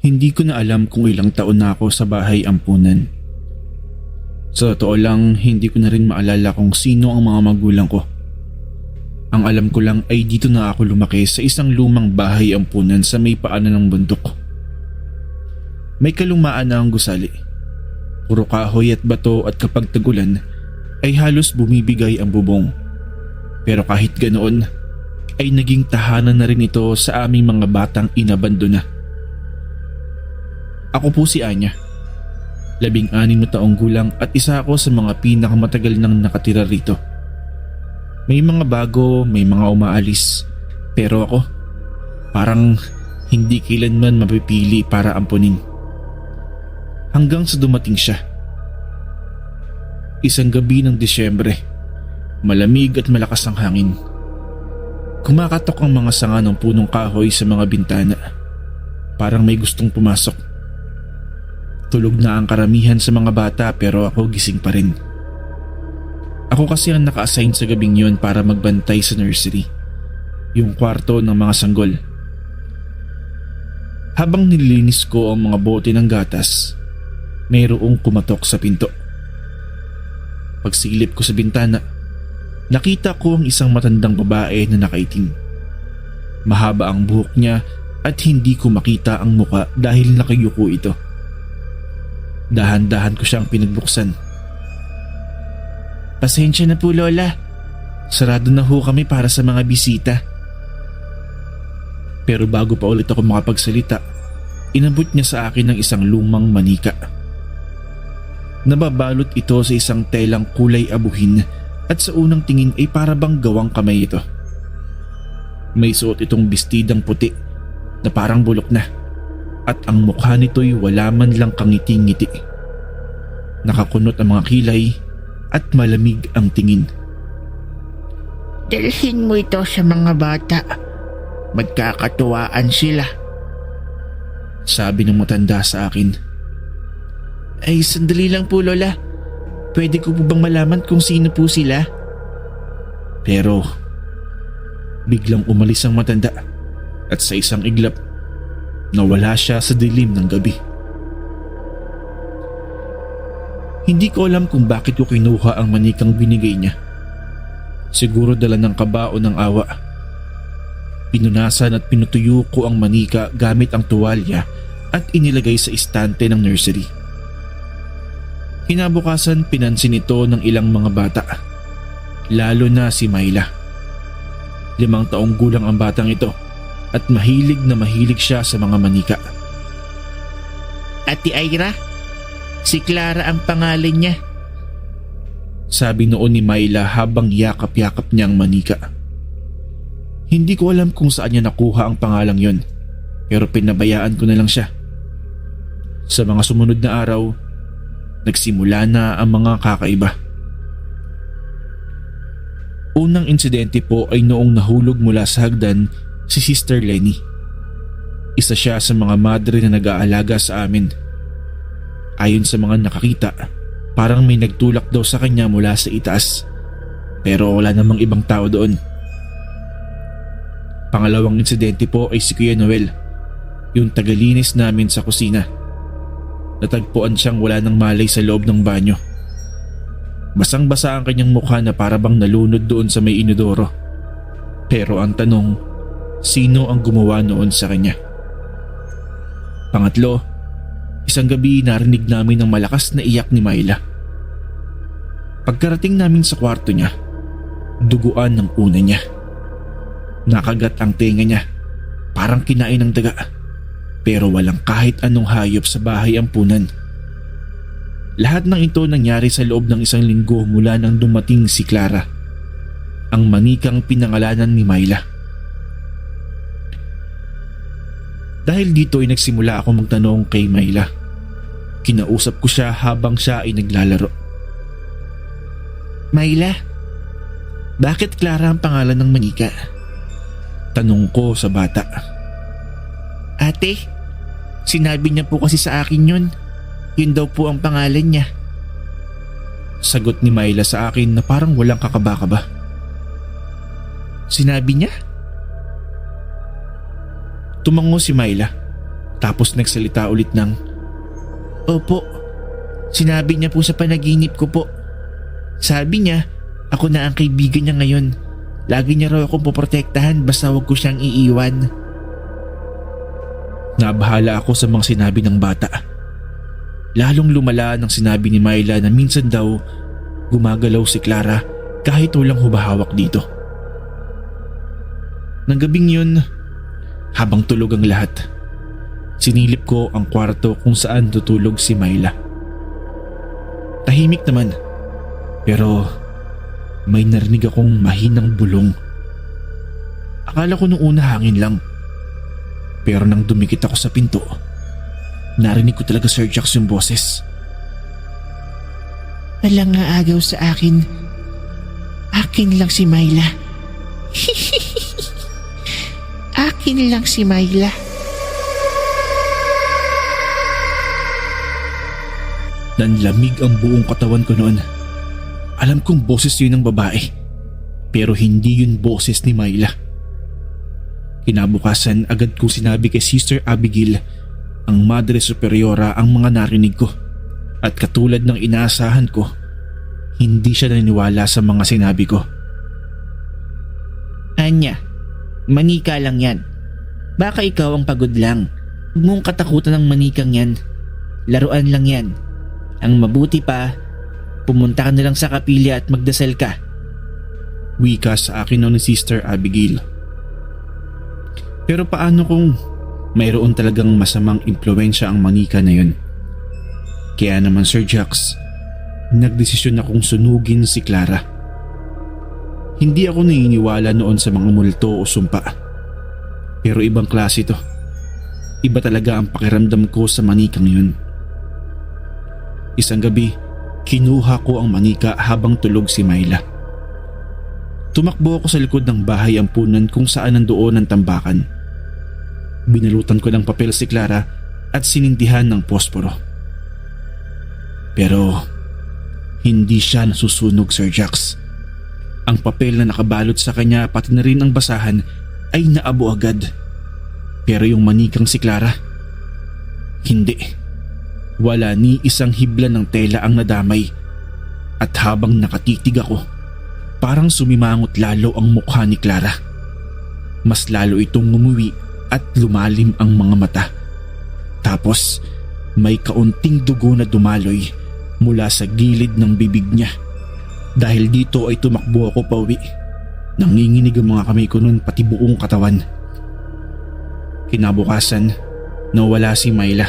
Hindi ko na alam kung ilang taon na ako sa bahay ampunan. Sa totoo lang, hindi ko na rin maalala kung sino ang mga magulang ko. Ang alam ko lang ay dito na ako lumaki sa isang lumang bahay ampunan sa may paanan ng bundok. May kalumaan na ang gusali. Puro kahoy at bato at kapag tagulan ay halos bumibigay ang bubong. Pero kahit ganoon ay naging tahanan na rin ito sa aming mga batang inabandona. Ako po si Anya. 16 na taong gulang at isa ako sa mga pinakamatagal nang nakatira rito. May mga bago, may mga umaalis. Pero ako, parang hindi kailanman mapipili para ampunin. Hanggang sa dumating siya. Isang gabi ng Disyembre, malamig at malakas ang hangin. Kumakatok ang mga sanga ng punong kahoy sa mga bintana. Parang may gustong pumasok. Tulog na ang karamihan sa mga bata pero ako gising pa rin. Ako kasi ang naka-assign sa gabing yon para magbantay sa nursery, yung kwarto ng mga sanggol. Habang nililinis ko ang mga bote ng gatas, mayroong kumatok sa pinto. Pagsilip ko sa bintana, nakita ko ang isang matandang babae na nakaitim. Mahaba ang buhok niya at hindi ko makita ang muka dahil nakayuko ito. Dahan-dahan ko siyang pinagbuksan. Pasensya na po Lola, sarado na ho kami para sa mga bisita. Pero bago pa ulit ako makapagsalita, inabot niya sa akin ng isang lumang manika. Nababalot ito sa isang telang kulay abuhin at sa unang tingin ay para bang gawang kamay ito. May suot itong bestidang puti na parang bulok na at ang mukha nito'y wala man lang kangiti-ngiti. Nakakunot ang mga kilay at malamig ang tingin. Dalhin mo ito sa mga bata. Magkakatuwaan sila. Sabi ng matanda sa akin. Ay, sandali lang po Lola. Pwede ko po bang malaman kung sino po sila? Pero biglang umalis ang matanda at sa isang iglap nawala siya sa dilim ng gabi. Hindi ko alam kung bakit ko kinuha ang manikang binigay niya. Siguro dala ng kaba o ng awa. Pinunasan at pinutuyo ko ang manika gamit ang tuwalya at inilagay sa istante ng nursery. Kinabukasan pinansin ito ng ilang mga bata, lalo na si Myla. 5 taong gulang ang batang ito at mahilig na mahilig siya sa mga manika. Ate Ira, si Clara ang pangalan niya. Sabi noon ni Myla habang yakap-yakap niya ang manika. Hindi ko alam kung saan niya nakuha ang pangalang yon, pero pinabayaan ko na lang siya. Sa mga sumunod na araw, nagsimula na ang mga kakaiba. Unang insidente po ay noong nahulog mula sa hagdan si Sister Lenny. Isa siya sa mga madre na nag-aalaga sa amin. Ayon sa mga nakakita, parang may nagtulak daw sa kanya mula sa itaas. Pero wala namang ibang tao doon. Pangalawang insidente po ay si Kuya Noel, yung tagalinis namin sa kusina. Natagpuan siyang wala ng malay sa loob ng banyo. Basang-basa ang kanyang mukha na para bang nalunod doon sa may inodoro. Pero ang tanong, sino ang gumawa noon sa kanya? Pangatlo, isang gabi narinig namin ang malakas na iyak ni Myla. Pagkarating namin sa kwarto niya, duguan ng una niya. Nakagat ang tenga niya, parang kinain ng daga. Pero walang kahit anong hayop sa bahay ampunan. Lahat ng ito nangyari sa loob ng 1 linggo mula nang dumating si Clara, ang manikang pinangalanan ni Myla. Dahil dito ay nagsimula ako magtanong kay Myla. Kinausap ko siya habang siya ay naglalaro. Myla, bakit Clara ang pangalan ng manika? Tanong ko sa bata. Ate, sinabi niya po kasi sa akin yun. Yun daw po ang pangalan niya. Sagot ni Myla sa akin na parang walang kakaba-kaba. Sinabi niya? Tumango si Myla. Tapos nagsalita ulit ng, Opo, sinabi niya po sa panaginip ko po. Sabi niya, ako na ang kaibigan niya ngayon. Lagi niya raw akong poprotektahan basta wag ko siyang iiwan. nabahala ako sa mga sinabi ng bata. Lalong lumala nang sinabi ni Myla na minsan daw gumagalaw si Clara kahit walang humahawak dito. Nang gabing yun, habang tulog ang lahat, sinilip ko ang kwarto kung saan tutulog si Myla. Tahimik naman, pero may narinig akong mahinang bulong. Akala ko nung una hangin lang, pero nang dumikit ako sa pinto, narinig ko talaga, Sir Jax, yung boses. Walang aagaw sa akin. Akin lang si Myla. Akin lang si Myla. Nanlamig ang buong katawan ko noon. Alam kong boses yun ng babae, pero hindi yun boses ni Myla. Kinabukasan, agad kong sinabi kay Sister Abigail, ang Madre Superiora, ang mga narinig ko. At katulad ng inaasahan ko, hindi siya naniniwala sa mga sinabi ko. Anya, manika lang yan. Baka ikaw ang pagod lang. Huwag mong katakutan ng manikang yan. Laruan lang yan. Ang mabuti pa, pumunta ka na lang sa kapilya at magdasal ka. Wika sa akin noon ni Sister Abigail. Pero paano kung mayroon talagang masamang impluensya ang manika na yun? Kaya naman, Sir Jax, nagdesisyon akong sunugin si Clara. Hindi ako naniniwala noon sa mga multo o sumpa. Pero ibang klase to. Iba talaga ang pakiramdam ko sa manikang yun. Isang gabi, kinuha ko ang manika habang tulog si Myla. Tumakbo ako sa likod ng bahay ampunan kung saan nandoon ang tambakan. Binalutan ko ng papel si Clara at sinindihan ng posporo. Pero hindi siya nasusunog, Sir Jax. Ang papel na nakabalot sa kanya pati na rin ang basahan ay naabo agad. Pero yung manikang si Clara, hindi. Wala ni isang hibla ng tela ang nadamay. At habang nakatitig ako, parang sumimangot lalo ang mukha ni Clara. Mas lalo itong ngumuwi at lumalim ang mga mata. Tapos may kaunting dugo na dumaloy mula sa gilid ng bibig niya. Dahil dito ay tumakbo ako pauwi. Nanginginig ang mga kamay ko noon pati buong katawan. Kinabukasan, nawala si Myla.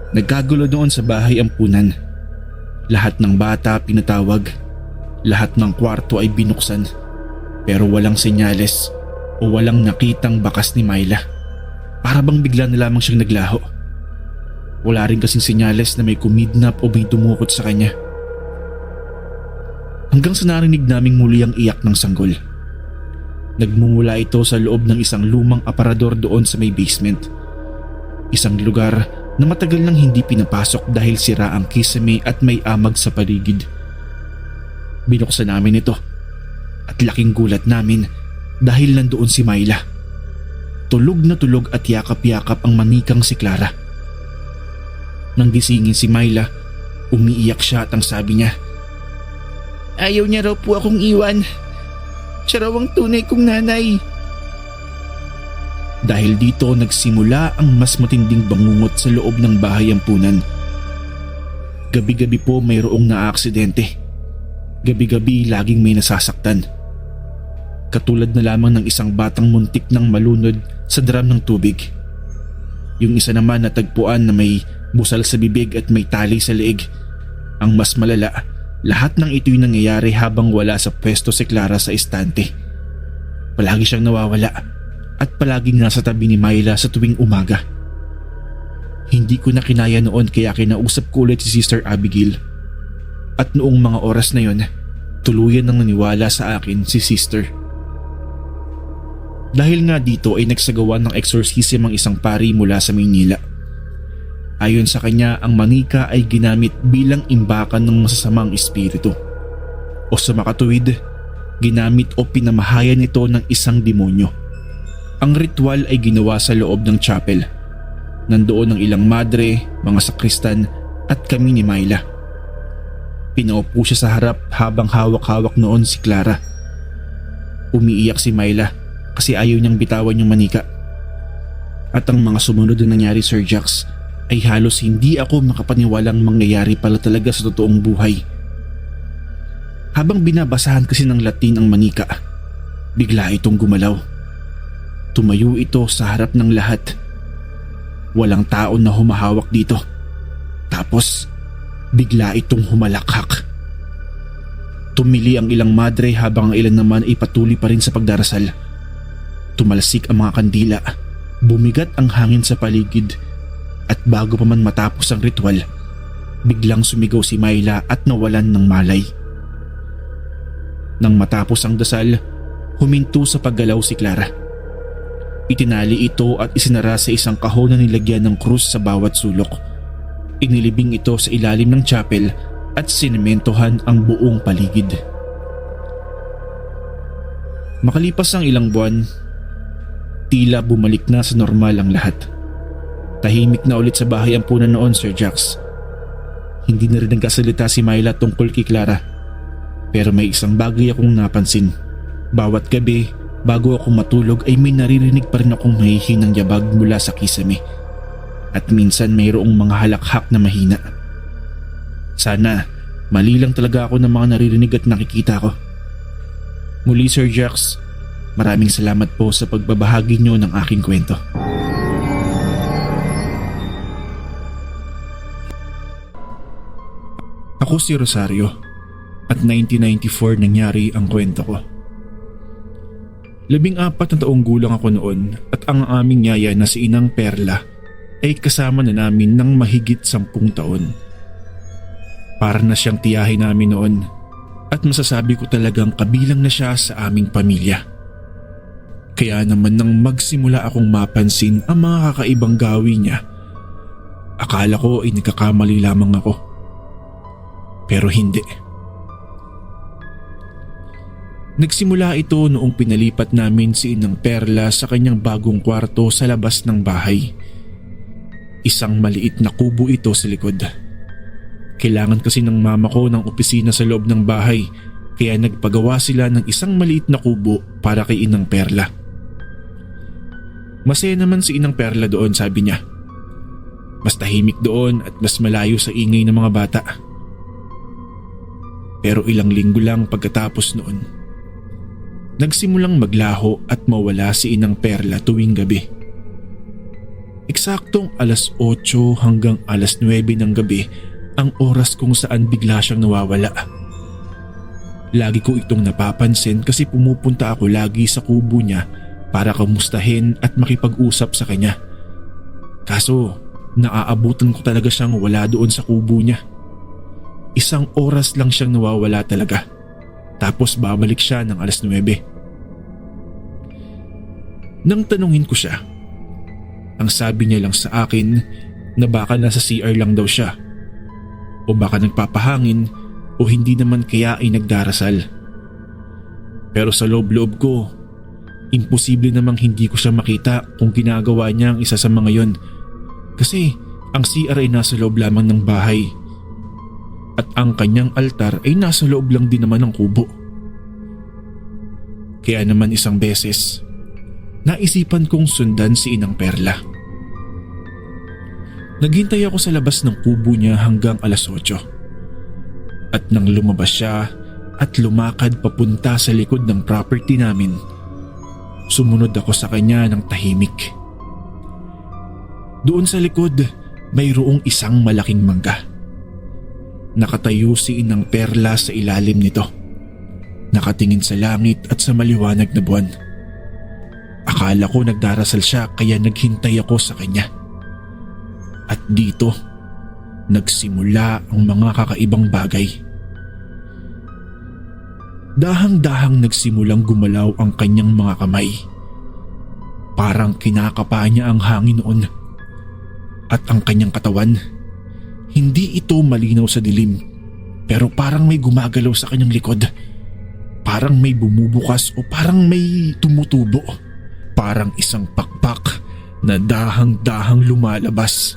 Nagkagulo doon sa bahay ampunan. Lahat ng bata pinatawag. Lahat ng kwarto ay binuksan. Pero walang senyales o walang nakitang bakas ni Myla. Para bang bigla na lamang siyang naglaho. Wala rin kasing senyales na may kumidnap o may dumukot sa kanya. Hanggang sa narinig naming muli ang iyak ng sanggol. Nagmumula ito sa loob ng isang lumang aparador doon sa may basement. Isang lugar na matagal nang hindi pinapasok dahil sira ang kisame at may amag sa paligid. Binuksan namin ito at laking gulat namin dahil nandoon si Myla. Tulog na tulog at yakap-yakap ang manikang si Clara. Nang gisingin si Myla, umiiyak siya at ang sabi niya, Ayaw niya raw po akong iwan. Siya raw ang tunay kong nanay. Dahil dito nagsimula ang mas matinding bangungot sa loob ng bahay ampunan. Gabi-gabi po mayroong naaaksidente. Gabi-gabi laging may nasasaktan. Katulad na lamang ng isang batang muntik ng malunod sa drum ng tubig. Yung isa naman natagpuan na may busal sa bibig at may tali sa leeg. Ang mas malala, lahat ng ito'y nangyayari habang wala sa pwesto si Clara sa estante. Palagi siyang nawawala at palaging nasa tabi ni Myla sa tuwing umaga. Hindi ko na kinaya noon kaya kinausap ko ulit si Sister Abigail. At noong mga oras na yon, tuluyan nang naniwala sa akin si Sister. Dahil nga dito ay nagsagawa ng exorcism ang isang pari mula sa Maynila. Ayon sa kanya, ang manika ay ginamit bilang imbakan ng masasamang espiritu. O sa makatuwid, ginamit o pinamahayan ito ng isang demonyo. Ang ritual ay ginawa sa loob ng chapel. Nandoon ang ilang madre, mga sakristan at kami ni Myla. Pinaupo siya sa harap habang hawak-hawak noon si Clara. Umiiyak si Myla kasi ayaw niyang bitawan yung manika. At ang mga sumunod na nangyari, Sir Jax, ay halos hindi ako makapaniwalang mangyayari pala talaga sa totoong buhay. Habang binabasahan kasi ng Latin ang manika, bigla itong gumalaw. Tumayo ito sa harap ng lahat. Walang tao na humahawak dito. Tapos, bigla itong humalakhak. Tumili ang ilang madre habang ang ilan naman ay patuloy pa rin sa pagdarasal. Tumalsik ang mga kandila, bumigat ang hangin sa paligid, at bago pa man matapos ang ritual, biglang sumigaw si Myla at nawalan ng malay. Nang matapos ang dasal, huminto sa paggalaw si Clara. Itinali ito at isinara sa isang kahon na nilagyan ng krus sa bawat sulok. Inilibing ito sa ilalim ng chapel at sinementohan ang buong paligid. Makalipas ang ilang buwan, tila bumalik na sa normal ang lahat. Tahimik na ulit sa bahay ang punan noon, Sir Jax. Hindi na rin nagkasalita si Myla tungkol kay Clara. Pero may isang bagay akong napansin. Bawat gabi, bago ako matulog ay may naririnig pa rin akong mahihinang yabag mula sa kisame. At minsan mayroong mga halakhak na mahina. Sana, mali lang talaga ako ng mga naririnig at nakikita ko. Muli, Sir Jax, maraming salamat po sa pagbabahagi niyo ng aking kwento. Ako si Rosario. At 1994 nangyari ang kwento ko. 14 na taong gulang ako noon at ang aming yaya na si Inang Perla ay kasama na namin ng mahigit 10 taon. Para na siyang tiyahin namin noon at masasabi ko talagang kabilang na siya sa aming pamilya. Kaya naman nang magsimula akong mapansin ang mga kakaibang gawi niya, akala ko ay nagkakamali lamang ako. Pero hindi. Nagsimula ito noong pinalipat namin si Inang Perla sa kanyang bagong kwarto sa labas ng bahay. Isang maliit na kubo ito sa likod. Kailangan kasi ng mama ko ng opisina sa loob ng bahay kaya nagpagawa sila ng isang maliit na kubo para kay Inang Perla. Masaya naman si Inang Perla doon, sabi niya. Mas tahimik doon at mas malayo sa ingay ng mga bata. Pero ilang linggo lang pagkatapos noon, nagsimulang maglaho at mawala si Inang Perla tuwing gabi. Eksaktong alas 8 hanggang alas 9 ng gabi ang oras kung saan bigla siyang nawawala. Lagi ko itong napapansin kasi pumupunta ako lagi sa kubo niya para kamustahin at makipag-usap sa kanya. Kaso naaabutan ko talaga siyang wala doon sa kubo niya. Isang oras lang siyang nawawala talaga. Tapos babalik siya ng alas 9. Nang tanungin ko siya, ang sabi niya lang sa akin na baka nasa CR lang daw siya o baka nagpapahangin o hindi naman kaya ay nagdarasal. Pero sa loob-loob ko, imposible namang hindi ko siya makita kung ginagawa niya ang isa sa mga yon kasi ang CR ay nasa loob lamang ng bahay at ang kanyang altar ay nasa loob lang din naman ng kubo. Kaya naman isang beses, naisipan kong sundan si Inang Perla. Naghintay ako sa labas ng kubo niya hanggang alas 8. At nang lumabas siya at lumakad papunta sa likod ng property namin, sumunod ako sa kanya ng tahimik. Doon sa likod, mayroong isang malaking mangga. Nakatayo si Inang Perla sa ilalim nito, nakatingin sa langit at sa maliwanag na buwan. Akala ko nagdarasal siya kaya naghintay ako sa kanya. At dito, nagsimula ang mga kakaibang bagay. Dahang-dahang nagsimulang gumalaw ang kanyang mga kamay. Parang kinakapa niya ang hangin noon. At ang kanyang katawan, hindi ito malinaw sa dilim, pero parang may gumagalaw sa kanyang likod. Parang may bumubukas o parang may tumutubo. Parang isang pakpak na dahang-dahang lumalabas.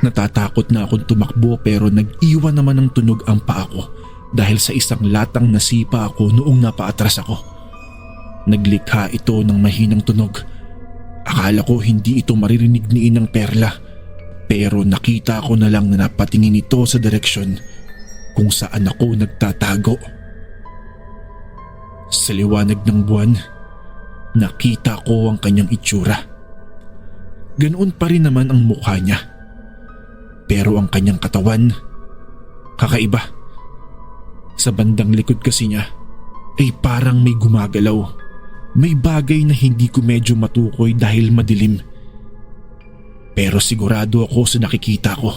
Natatakot na akong tumakbo pero nag-iwan naman ng tunog ang paa ko dahil sa isang latang nasipa ako noong napaatras ako. Naglikha ito ng mahinang tunog. Akala ko hindi ito maririnig ni Inang Perla pero nakita ko na lang na napatingin ito sa direksyon kung saan ako nagtatago. Sa liwanag ng buwan, nakita ko ang kanyang itsura. Ganoon pa rin naman ang mukha niya. Pero ang kanyang katawan, kakaiba. Sa bandang likod kasi niya ay parang may gumagalaw. May bagay na hindi ko medyo matukoy dahil madilim. Pero sigurado ako sa nakikita ko.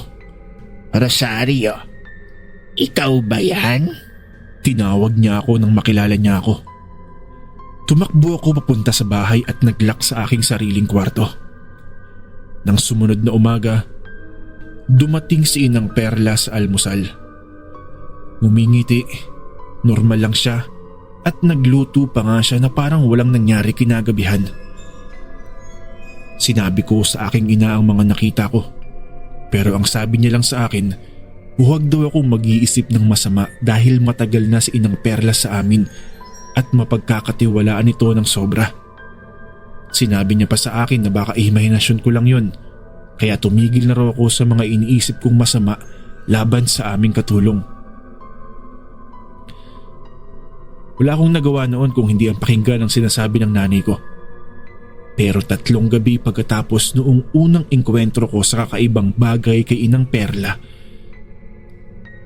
Rosario, ikaw ba yan? Tinawag niya ako nang makilala niya ako. Tumakbo ako papunta sa bahay at naglock sa aking sariling kwarto. Nang sumunod na umaga, dumating si Inang Perla sa almusal. Ngumingiti, normal lang siya at nagluto pa nga siya na parang walang nangyari kinagabihan. Sinabi ko sa aking ina ang mga nakita ko pero ang sabi niya lang sa akin, huwag daw akong mag-iisip ng masama dahil matagal na si Inang Perla sa amin at mapagkakatiwalaan ito ng sobra. Sinabi niya pa sa akin na baka imahinasyon ko lang yun kaya tumigil na raw ako sa mga iniisip kong masama laban sa aming katulong. Wala akong nagawa noon kung hindi ang pakinggan ang sinasabi ng nanay ko. Pero 3 gabi pagkatapos noong unang engkwentro ko sa kakaibang bagay kay Inang Perla,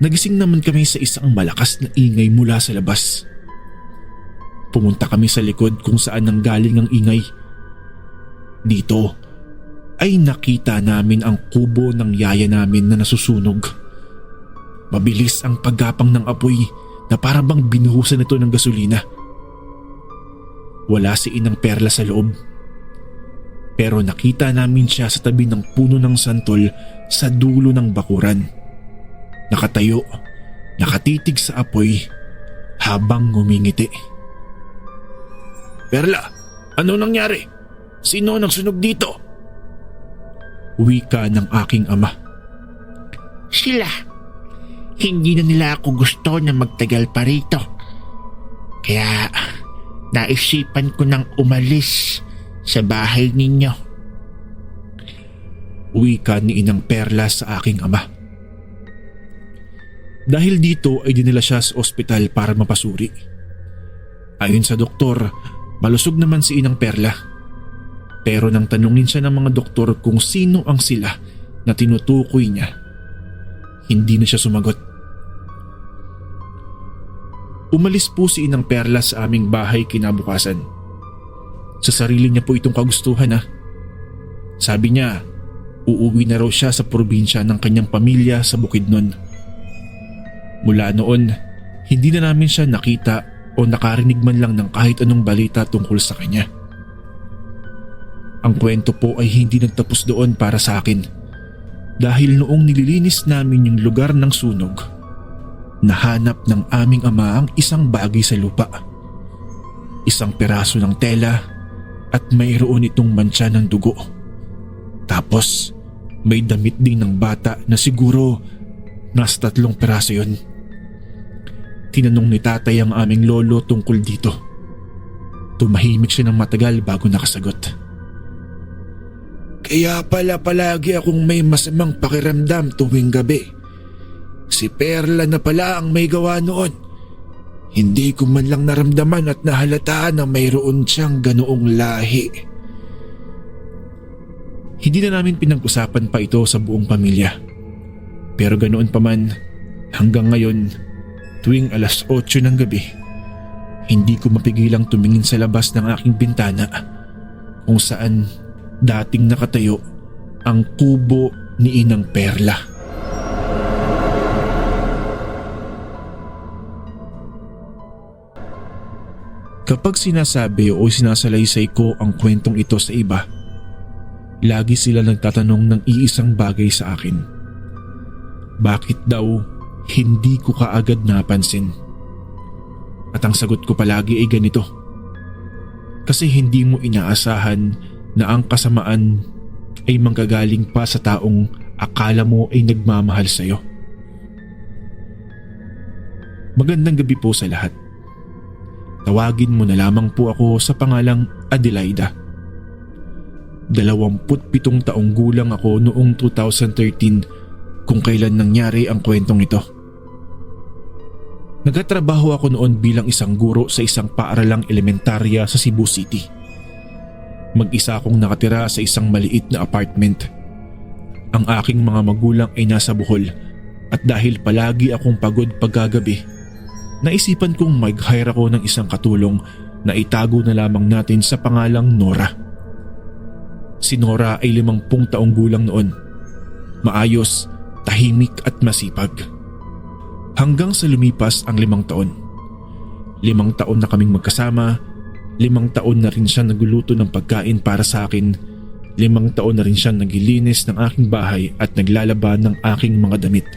nagising naman kami sa isang malakas na ingay mula sa labas. Pumunta kami sa likod kung saan nanggaling ang ingay. Dito ay nakita namin ang kubo ng yaya namin na nasusunog. Mabilis ang paggapang ng apoy na para bang binuhusan ito ng gasolina. Wala si Inang Perla sa loob. Pero nakita namin siya sa tabi ng puno ng santol sa dulo ng bakuran. Nakatayo, nakatitig sa apoy habang ngumingiti. "Perla, ano nangyari? Sino nagsunog dito?" Wika ng aking ama. Sila. Hindi na nila ako gusto na magtagal pa rito. Kaya naisipan ko nang umalis sa bahay ninyo. Wika ni Inang Perla sa aking ama. Dahil dito ay dinala siya sa ospital para mapasuri. Ayon sa doktor, malusog naman si Inang Perla. Pero nang tanungin siya ng mga doktor kung sino ang sila na tinutukoy niya, hindi na siya sumagot. Umalis po si Inang Perla sa aming bahay kinabukasan. Sa sarili niya po itong kagustuhan. Sabi niya, uuwi na raw siya sa probinsya ng kanyang pamilya sa Bukidnon. Mula noon, hindi na namin siya nakita o nakarinig man lang ng kahit anong balita tungkol sa kanya. Ang kwento po ay hindi nagtapos doon para sa akin. Dahil noong nililinis namin yung lugar ng sunog, nahanap ng aming ama ang isang bagay sa lupa. Isang peraso ng tela at mayroon itong mantsa ng dugo. Tapos may damit din ng bata na siguro nasa 3 peraso yun. Tinanong ni tatay ang aming lolo tungkol dito. Tumahimik siya ng matagal bago nakasagot. "Kaya pala palagi akong may masamang pakiramdam tuwing gabi. Si Perla na pala ang may gawa noon. Hindi ko man lang naramdaman at nahalataan na mayroon siyang ganoong lahi." Hindi na namin pinag-usapan pa ito sa buong pamilya. Pero ganoon pa man, hanggang ngayon, tuwing 8:00 ng gabi, hindi ko mapigilang tumingin sa labas ng aking bintana kung saan dating nakatayo ang kubo ni Inang Perla. Kapag sinasabi o sinasalaysay ko ang kwentong ito sa iba, lagi sila nagtatanong ng iisang bagay sa akin. Bakit daw hindi ko kaagad napansin? At ang sagot ko palagi ay ganito. Kasi hindi mo inaasahan na ang kasamaan ay manggagaling pa sa taong akala mo ay nagmamahal sa'yo. Magandang gabi po sa lahat. Tawagin mo na lamang po ako sa pangalang Adelaida. 27 taong gulang ako noong 2013 kung kailan nangyari ang kwentong ito. Nagtatrabaho ako noon bilang isang guro sa isang paaralang elementarya sa Cebu City. Mag-isa akong nakatira sa isang maliit na apartment. Ang aking mga magulang ay nasa Bohol at dahil palagi akong pagod pagkagabi, naisipan kong mag-hire ako ng isang katulong na itago na lamang natin sa pangalang Nora. Si Nora ay 50 taong gulang noon. Maayos, tahimik at masipag. Hanggang sa lumipas ang 5 taon. 5 taon na kaming magkasama, 5 taon na rin siya nagluluto ng pagkain para sa akin, 5 taon na rin siya naglilinis ng aking bahay at naglalaba ng aking mga damit.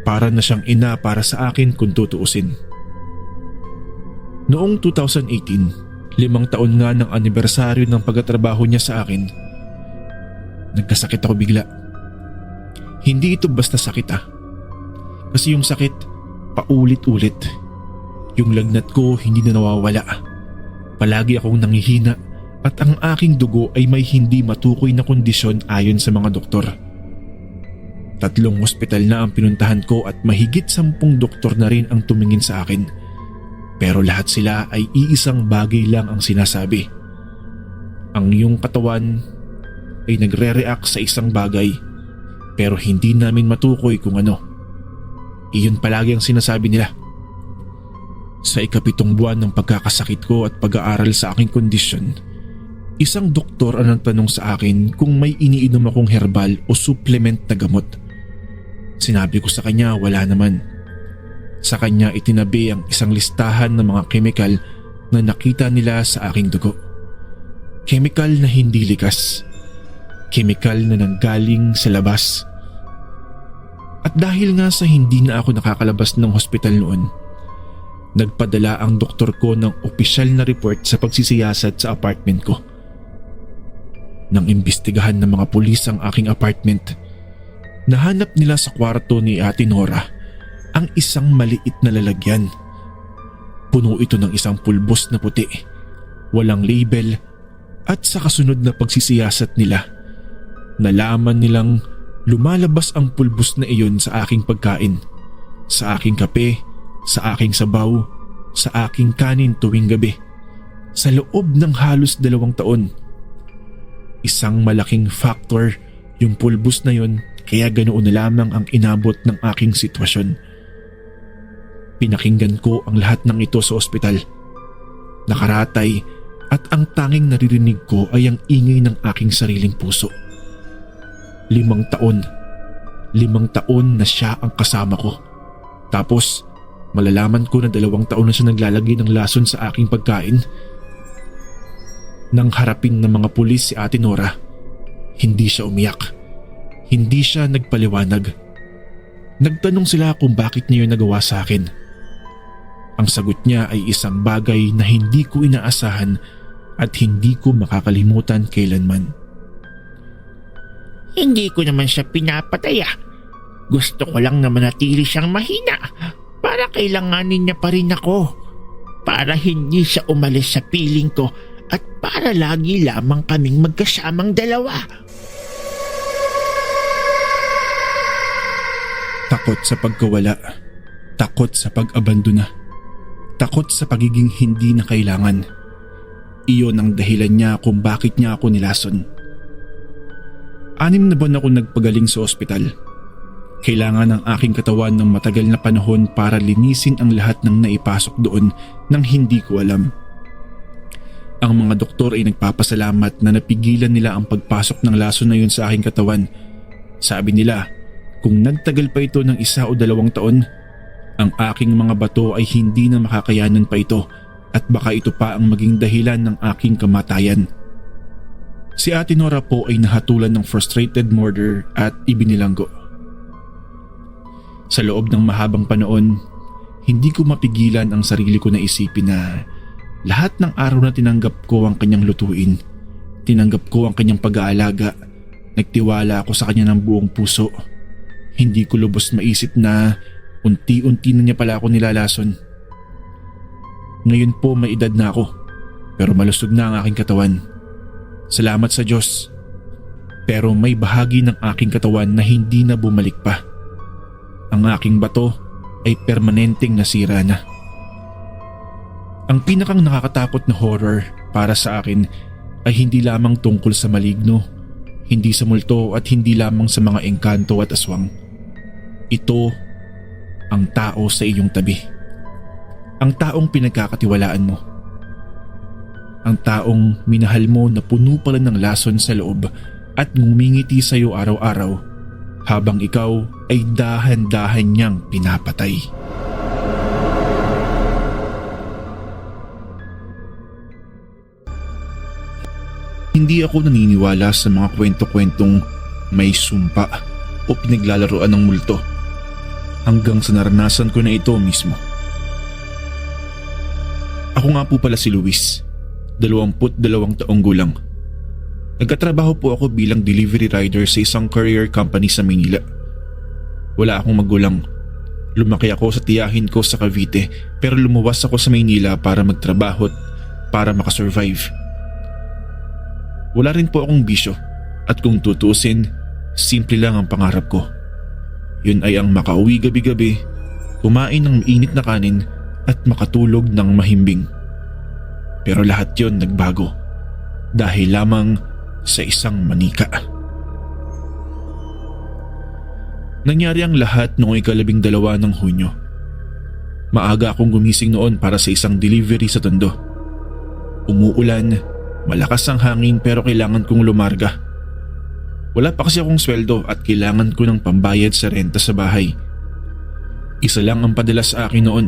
Para na siyang ina para sa akin kung tutuusin. Noong 2018, 5 taon nga ng anibersaryo ng pagtatrabaho niya sa akin, nagkasakit ako bigla. Hindi ito basta sakit Kasi yung sakit, paulit-ulit. Yung lagnat ko hindi na nawawala. Palagi akong nangihina at ang aking dugo ay may hindi matukoy na kondisyon ayon sa mga doktor. 3 ospital na ang pinuntahan ko at mahigit 10 doktor na rin ang tumingin sa akin. Pero lahat sila ay iisang bagay lang ang sinasabi. Ang iyong katawan ay nagre-react sa isang bagay pero hindi namin matukoy kung ano. Iyon palagi ang sinasabi nila. Sa 7 buwan ng pagkakasakit ko at pag-aaral sa aking kondisyon, isang doktor ang nagtanong sa akin kung may iniinom akong herbal o supplement na gamot. Sinabi ko sa kanya wala naman. Sa kanya itinabi ang isang listahan ng mga kemikal na nakita nila sa aking dugo. Kemikal na hindi likas. Kemikal na nanggaling sa labas. At dahil nga sa hindi na ako nakakalabas ng hospital noon, nagpadala ang doktor ko ng opisyal na report sa pagsisiyasat sa apartment ko. Nang imbestigahan ng mga pulis ang aking apartment, nahanap nila sa kwarto ni Ate Nora ang isang maliit na lalagyan. Puno ito ng isang pulbos na puti, walang label at sa kasunod na pagsisiyasat nila, nalaman nilang lumalabas ang pulbos na iyon sa aking pagkain, sa aking kape, sa aking sabaw, sa aking kanin tuwing gabi, sa loob ng halos 2 taon. Isang malaking factor yung pulbos na yun kaya ganoon na lamang ang inabot ng aking sitwasyon. Pinakinggan ko ang lahat ng ito sa ospital. Nakaratay at ang tanging naririnig ko ay ang ingay ng aking sariling puso. 5 taon. 5 taon na siya ang kasama ko. Tapos malalaman ko na 2 taon na siya naglalagay ng lason sa aking pagkain. Nang harapin ng mga pulis si Ate Nora, hindi siya umiyak. Hindi siya nagpaliwanag. Nagtanong sila kung bakit niya yun nagawa sa akin. Ang sagot niya ay isang bagay na hindi ko inaasahan at hindi ko makakalimutan kailanman. Hindi ko naman siya pinapatay. Gusto ko lang na manatili siyang mahina para kailanganin niya pa rin ako. Para hindi siya umalis sa piling ko at para lagi lamang kaming magkasamang 2. Takot sa pagkawala, takot sa pag-abandona, takot sa pagiging hindi na kailangan. Iyon ang dahilan niya kung bakit niya ako nilason. 6 na buwan ako nagpagaling sa ospital. Kailangan ng aking katawan ng matagal na panahon para linisin ang lahat ng naipasok doon nang hindi ko alam. Ang mga doktor ay nagpapasalamat na napigilan nila ang pagpasok ng lason na yun sa aking katawan. Sabi nila, kung nagtagal pa ito ng 1 o 2 taon, ang aking mga bato ay hindi na makakayanan pa ito at baka ito pa ang maging dahilan ng aking kamatayan. Si Ate Nora po ay nahatulan ng frustrated murder at ibinilanggo. Sa loob ng mahabang panahon, hindi ko mapigilan ang sarili ko na isipin na Lahat ng araw na tinanggap ko ang kanyang lutuin, tinanggap ko ang kanyang pag-aalaga, nagtiwala ako sa kanya ng buong puso. Hindi ko lubos maisip na unti-unti na niya pala ako nilalason. Ngayon po may edad na ako, pero malusog na ang aking katawan. Salamat sa Diyos. Pero may bahagi ng aking katawan na hindi na bumalik pa. Ang aking bato ay permanenteng nasira na. Ang pinakang nakakatakot na horror para sa akin ay hindi lamang tungkol sa maligno, hindi sa multo at hindi lamang sa mga engkanto at aswang. Ito ang tao sa iyong tabi. Ang taong pinagkakatiwalaan mo. Ang taong minahal mo na puno pala ng lason sa loob at ngumingiti sa iyo araw-araw habang ikaw ay dahan-dahan niyang pinapatay. Hindi ako naniniwala sa mga kwento-kwentong may sumpa o pinaglalaroan ng multo hanggang sa naranasan ko na ito mismo. Ako nga po pala si Luis, 22 taong gulang. Nagkatrabaho po ako bilang delivery rider sa isang courier company sa Manila. Wala akong magulang. Lumaki ako sa tiyahin ko sa Cavite pero lumuwas ako sa Maynila para magtrabaho at para makasurvive. Wala rin po akong bisyo at kung tutusin, simple lang ang pangarap ko. Yun ay ang makauwi gabi-gabi, kumain ng mainit na kanin at makatulog ng mahimbing. Pero lahat yon nagbago dahil lamang sa isang manika. Nangyari ang lahat noong 12 ng Hunyo. Maaga akong gumising noon para sa isang delivery sa Tondo. Umuulan, malakas ang hangin pero kailangan kong lumarga. Wala pa kasi akong sweldo at kailangan ko ng pambayad sa renta sa bahay. Isa lang ang padala sa akin noon.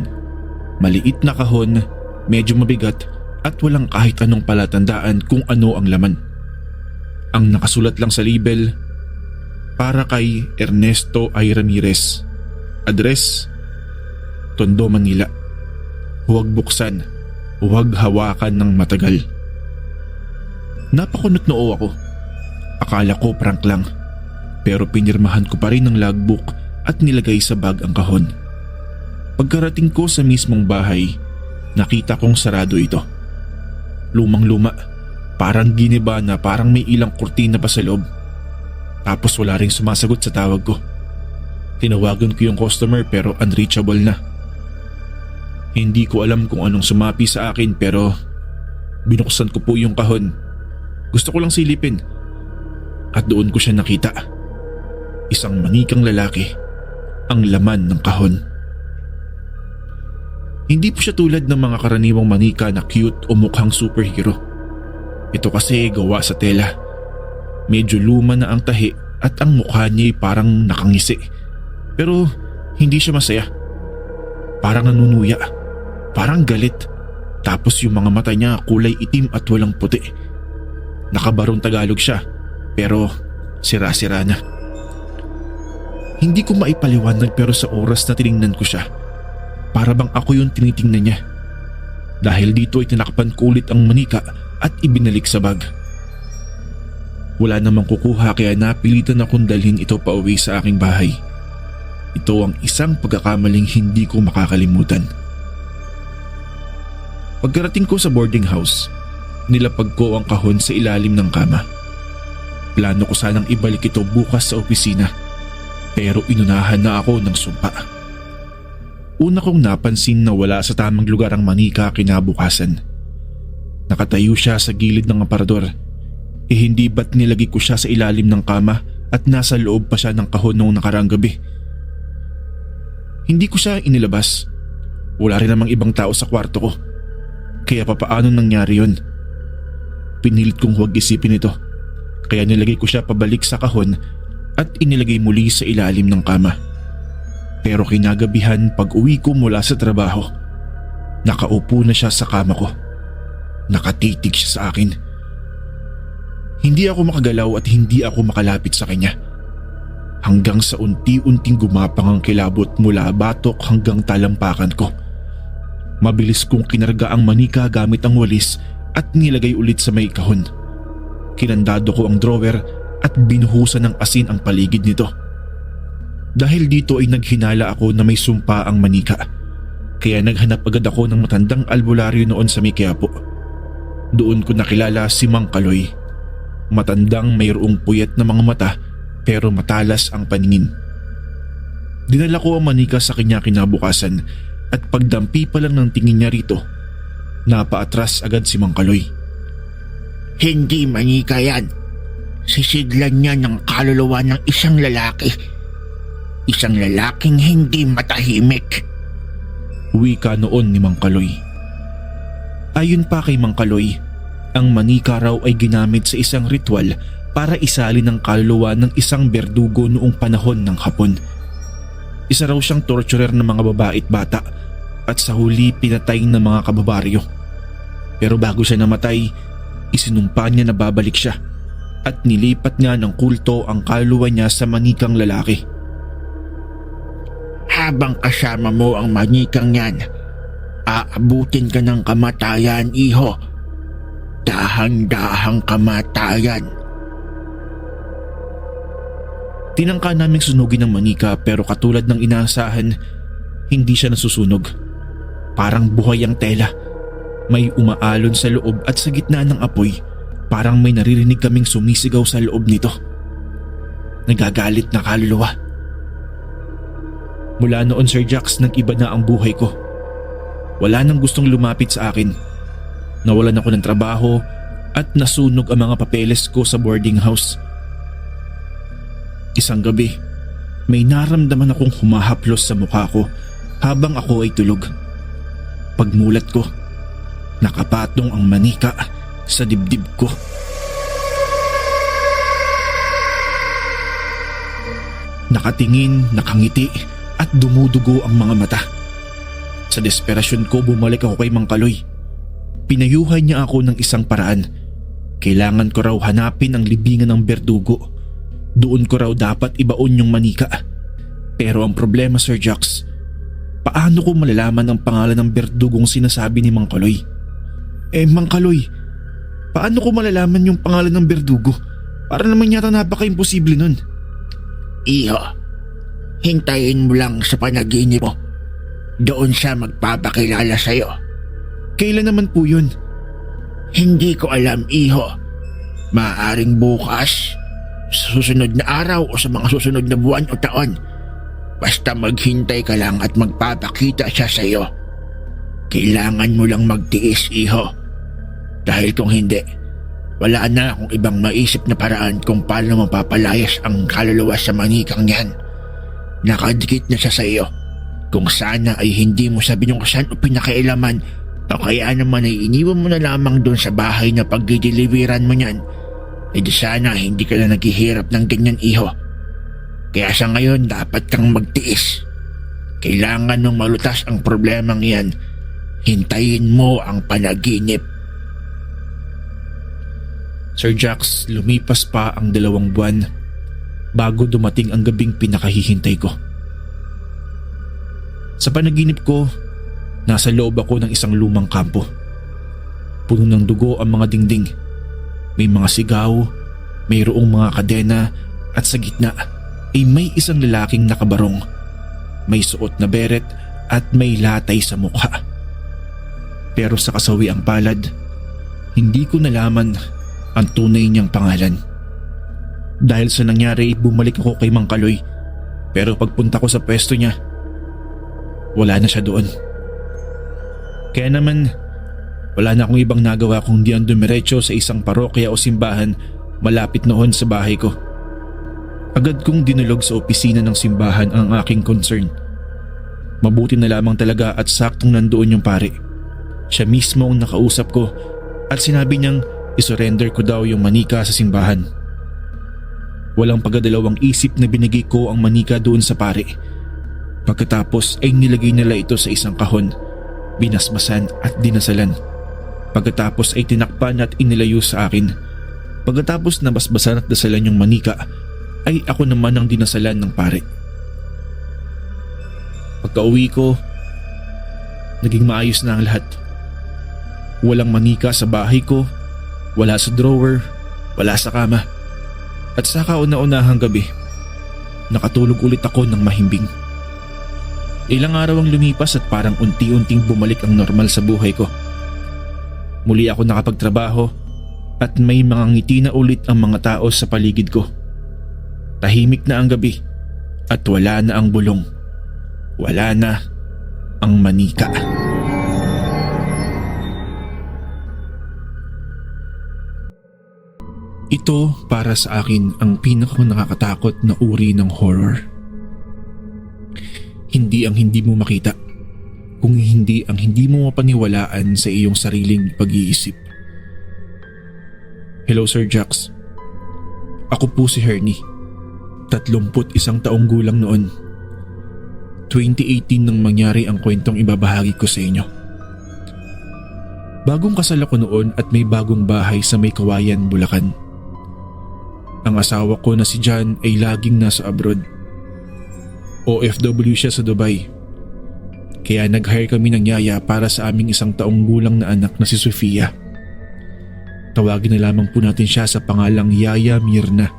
Maliit na kahon, medyo mabigat at walang kahit anong palatandaan kung ano ang laman. Ang nakasulat lang sa label, para kay Ernesto I. Ramirez. Address, Tondo, Manila. Huwag buksan, huwag hawakan ng matagal. Napakunot noo ako. Akala ko prank lang, pero pinirmahan ko pa rin ang logbook at nilagay sa bag ang kahon. Pagkarating ko sa mismong bahay, nakita kong sarado ito. Lumang-luma, parang giniba na parang may ilang kurtina pa sa loob. Tapos wala ring sumasagot sa tawag ko. Tinawagan ko yung customer pero unreachable na. Hindi ko alam kung anong sumapi sa akin pero binuksan ko po yung kahon. Gusto ko lang silipin at doon ko siya nakita. Isang manikang lalaki ang laman ng kahon. Hindi po siya tulad ng mga karaniwang manika na cute o mukhang superhero. Ito kasi gawa sa tela. Medyo luma na ang tahi at ang mukha niya ay parang nakangisi. Pero hindi siya masaya. Parang nanunuya. Parang galit. Tapos yung mga mata niya kulay itim at walang puti. Nakabarong Tagalog siya pero sira-sira na. Hindi ko maipaliwanag pero sa oras na tiningnan ko siya, para bang ako yung tinitingnan niya. Dahil dito ay tinakpan ko ulit ang manika at ibinalik sa bag. Wala namang kukuha kaya napilitan akong dalhin ito pa uwi sa aking bahay. Ito ang isang pagkakamaling hindi ko makakalimutan. Pagkarating ko sa boarding house, nilapag ko ang kahon sa ilalim ng kama. Plano ko sanang ibalik ito bukas sa opisina, pero inunahan na ako ng sumpa. Una kong napansin na wala sa tamang lugar ang manika kinabukasan. Nakatayo siya sa gilid ng aparador. Hindi ba't nilagay ko siya sa ilalim ng kama at nasa loob pa siya ng kahon noong nakaraang gabi? Hindi ko siya inilabas. Wala rin namang ibang tao sa kwarto ko. Kaya papaano nangyari yun? Pinilit kong huwag isipin ito. Kaya nilagay ko siya pabalik sa kahon at inilagay muli sa ilalim ng kama. Pero kinagabihan pag uwi ko mula sa trabaho, nakaupo na siya sa kama ko. Nakatitig siya sa akin. Hindi ako makagalaw at hindi ako makalapit sa kanya. Hanggang sa unti-unting gumapang ang kilabot mula batok hanggang talampakan ko. Mabilis kong kinarga ang manika gamit ang walis at nilagay ulit sa may kahon. Kinandado ko ang drawer at binuhusan ng asin ang paligid nito. Dahil dito ay naghinala ako na may sumpa ang manika. Kaya naghanap agad ako ng matandang albularyo noon sa may Quiapo. Doon ko nakilala si Mang Kaloy. Matandang mayroong puyat na mga mata pero matalas ang paningin. Dinala ko ang manika sa kanya kinabukasan at pagdampi pa lang ng tingin niya rito, napaatras agad si Mang Kaloy. Hindi manika yan. Sisidlan niya ng kaluluwa ng isang lalaki. Isang lalaking hindi matahimik. Wika noon ni Mang Kaloy. Ayon pa kay Mang Kaloy, ang manika raw ay ginamit sa isang ritual para isali ng kaluluwa ng isang berdugo noong panahon ng Hapon. Isa raw siyang torturer ng mga babae at bata at sa huli pinatay ng mga kababaryo. Pero bago siya namatay, isinumpa niya na babalik siya at nilipat nga ng kulto ang kaluluwa niya sa manikang lalaki. Habang kasama mo ang manikang yan, aabutin ka ng kamatayan, iho. Dahang-dahang kamatayan. Tinangka naming sunugin ng manika pero katulad ng inaasahan, hindi siya nasusunog. Parang buhay ang tela. May umaalon sa loob at sa gitna ng apoy, parang may naririnig kaming sumisigaw sa loob nito. Nagagalit na kaluluwa. Mula noon, Sir Jax, nag-iba na ang buhay ko. Wala nang gustong lumapit sa akin. Nawalan ako ng trabaho at nasunog ang mga papeles ko sa boarding house. Isang gabi, may naramdaman akong humahaplos sa mukha ko habang ako ay tulog. Pagmulat ko, nakapatong ang manika sa dibdib ko. Nakatingin, nakangiti at dumudugo ang mga mata. Sa desperasyon ko, bumalik ako kay Mang Kaloy. Pinayuhan niya ako ng isang paraan. Kailangan ko raw hanapin ang libingan ng berdugo. Doon ko raw dapat ibaon yung manika. Pero ang problema, Sir Jax, paano ko malalaman ang pangalan ng berdugong sinasabi ni Mang Kaloy? Mang Kaloy, paano ko malalaman yung pangalan ng berdugo? Para naman yata napaka-imposible nun. Iho, hintayin mo lang sa panaginip mo. Doon siya magpapakilala sa'yo. Kailan naman po yun? Hindi ko alam, iho. Maaaring bukas, sa susunod na araw o sa mga susunod na buwan o taon. Basta maghintay ka lang at magpapakita siya sa'yo. Kailangan mo lang magtiis, iho. Dahil kung hindi, wala na akong ibang maisip na paraan kung paano mapapalayas ang kaluluwa sa manikang yan. Nakadikit na siya sa iyo. Kung sana ay hindi mo sa binuksan o pinakailaman o kaya naman ay iniwan mo na lamang doon sa bahay na pagdideliveran mo niyan, eh di sana hindi ka na naghihirap ng ganyan, iho. Kaya sa ngayon dapat kang magtiis. Kailangan nung malutas ang problemang yan, hintayin mo ang panaginip. Sir Jax, lumipas pa ang 2 buwan bago dumating ang gabing pinakahihintay ko. Sa panaginip ko, nasa loob ako ng isang lumang kampo. Puno ng dugo ang mga dingding. May mga sigaw, mayroong mga kadena at sa gitna ay may isang lalaking nakabarong. May suot na beret at may latay sa mukha. Pero sa kasawiang palad, hindi ko nalaman ang tunay niyang pangalan. Dahil sa nangyari, bumalik ako kay Mang Kaloy. Pero pagpunta ko sa pwesto niya, wala na siya doon. Kaya naman, wala na akong ibang nagawa kundi ang dumiretso sa isang parokya o simbahan malapit noon sa bahay ko. Agad kong dinulog sa opisina ng simbahan ang aking concern. Mabuti na lamang talaga at saktong nandoon yung pare. Siya mismo ang nakausap ko at sinabi niyang isurrender ko daw yung manika sa simbahan. Walang pagdadalawang isip na binigay ko ang manika doon sa pare. Pagkatapos ay nilagay nila ito sa isang kahon, binasbasan at dinasalan. Pagkatapos ay tinakpan at inilayo sa akin. Pagkatapos na basbasan at dasalan yung manika, ay ako naman ang dinasalan ng pare. Pagka-uwi ko, Naging maayos na ang lahat. Walang manika sa bahay ko, wala sa drawer, wala sa kama. At sa kauna-unahang gabi, nakatulog ulit ako ng mahimbing. Ilang araw ang lumipas at parang unti-unting bumalik ang normal sa buhay ko. Muli ako nakapagtrabaho at may mga ngiti na ulit ang mga tao sa paligid ko. Tahimik na ang gabi at wala na ang bulong. Wala na ang manika. Ito para sa akin ang nakakatakot na uri ng horror. Hindi ang hindi mo makita, kung hindi ang hindi mo mapaniwalaan sa iyong sariling pag-iisip. Hello Sir Jax. Ako po si Hernie. 31 taong gulang noon. 2018 nang mangyari ang kwentong ibabahagi ko sa inyo. Bagong kasal ako noon at may bagong bahay sa May Kawayan, Bulacan. Ang asawa ko na si John ay laging nasa abroad. OFW siya sa Dubai. Kaya nag-hire kami ng yaya para sa aming 1 taong gulang na anak na si Sofia. Tawagin na lamang po natin siya sa pangalang Yaya Mirna.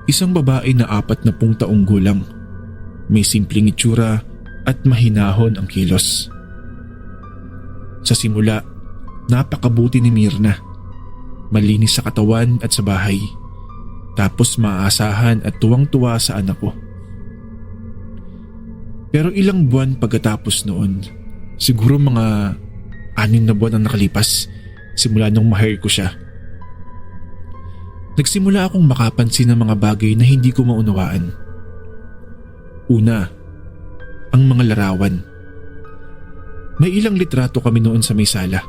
Isang babae na 40 taong gulang. May simpleng itsura at mahinahon ang kilos. Sa simula, napakabuti ni Mirna. Malinis sa katawan at sa bahay. Tapos maaasahan at tuwang-tuwa sa anak ko. Pero ilang buwan pagkatapos noon, siguro mga 6 na buwan ang nakalipas simula nung ma-hire ko siya. Nagsimula akong makapansin ng mga bagay na hindi ko maunawaan. Una, ang mga larawan. May ilang litrato kami noon sa may sala.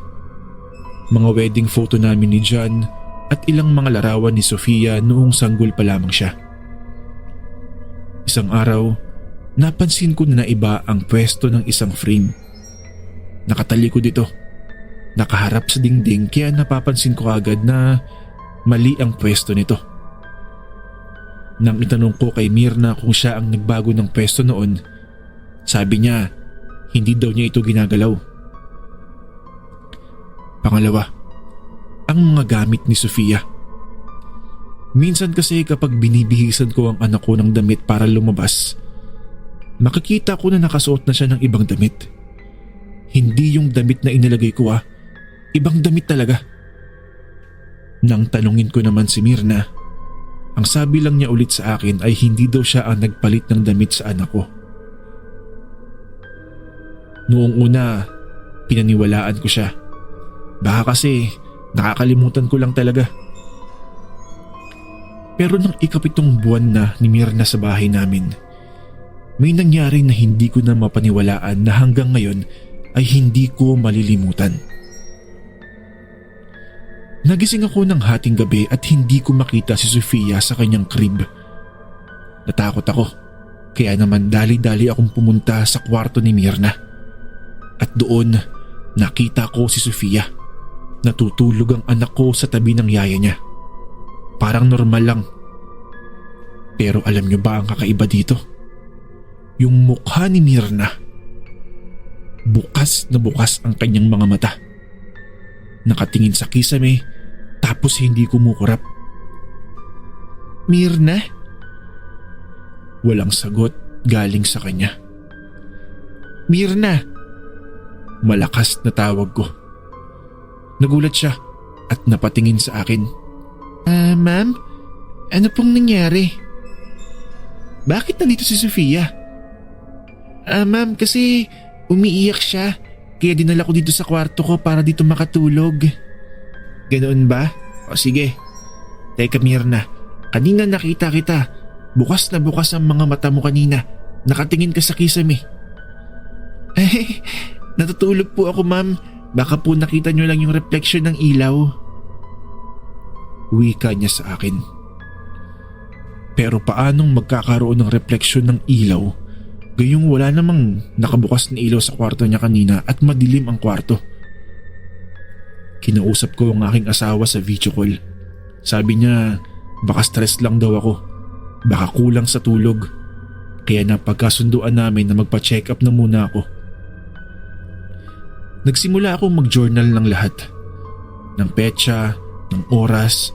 Mga wedding photo namin ni John at ilang mga larawan ni Sofia noong sanggol pa lamang siya. Isang araw, napansin ko na naiba ang pwesto ng isang frame. Nakatalikod ito. Nakaharap sa dingding kaya napapansin ko agad na mali ang pwesto nito. Nang itanong ko kay Mirna kung siya ang nagbago ng pwesto noon, sabi niya hindi daw niya ito ginagalaw. Pangalawa, ang mga gamit ni Sofia. Minsan kasi kapag binibihisan ko ang anak ko ng damit para lumabas, makikita ko na nakasuot na siya ng ibang damit. Hindi yung damit na inilagay ko ibang damit talaga. Nang tanungin ko naman si Mirna, ang sabi lang niya ulit sa akin ay hindi daw siya ang nagpalit ng damit sa anak ko. Noong una, pinaniwalaan ko siya. Baka kasi nakakalimutan ko lang talaga. Pero nang 7 buwan na ni Mirna sa bahay namin, may nangyari na hindi ko na mapaniwalaan na hanggang ngayon ay hindi ko malilimutan. Nagising ako ng hating gabi at hindi ko makita si Sofia sa kanyang crib. Natakot ako, kaya naman dali-dali akong pumunta sa kwarto ni Mirna. At doon, nakita ko si Sofia. Natutulog ang anak ko sa tabi ng yaya niya. Parang normal lang. Pero alam niyo ba ang kakaiba dito? Yung mukha ni Mirna. Bukas na bukas ang kanyang mga mata. Nakatingin sa kisame tapos hindi kumukurap. Mirna? Walang sagot galing sa kanya. Mirna! Malakas na tawag ko. Nagulat siya at napatingin sa akin. Ma'am? Ano pong nangyari? Bakit nandito si Sofia? Ma'am, kasi umiiyak siya. Kaya dinala ko dito sa kwarto ko para dito makatulog. Ganoon ba? O sige. Teka Mirna, kanina nakita kita. Bukas na bukas ang mga mata mo kanina. Nakatingin ka sa kisame. Natutulog po ako ma'am. Baka po nakita nyo lang yung refleksyon ng ilaw. Wika niya sa akin. Pero paanong magkakaroon ng refleksyon ng ilaw gayong wala namang nakabukas na ilaw sa kwarto niya kanina at madilim ang kwarto? Kinausap ko ang aking asawa sa video call. Sabi niya baka stress lang daw ako. Baka kulang sa tulog. Kaya napagkasunduan namin na magpa-check up na muna ako. Nagsimula akong mag-journal ng lahat. Ng petsa, ng oras,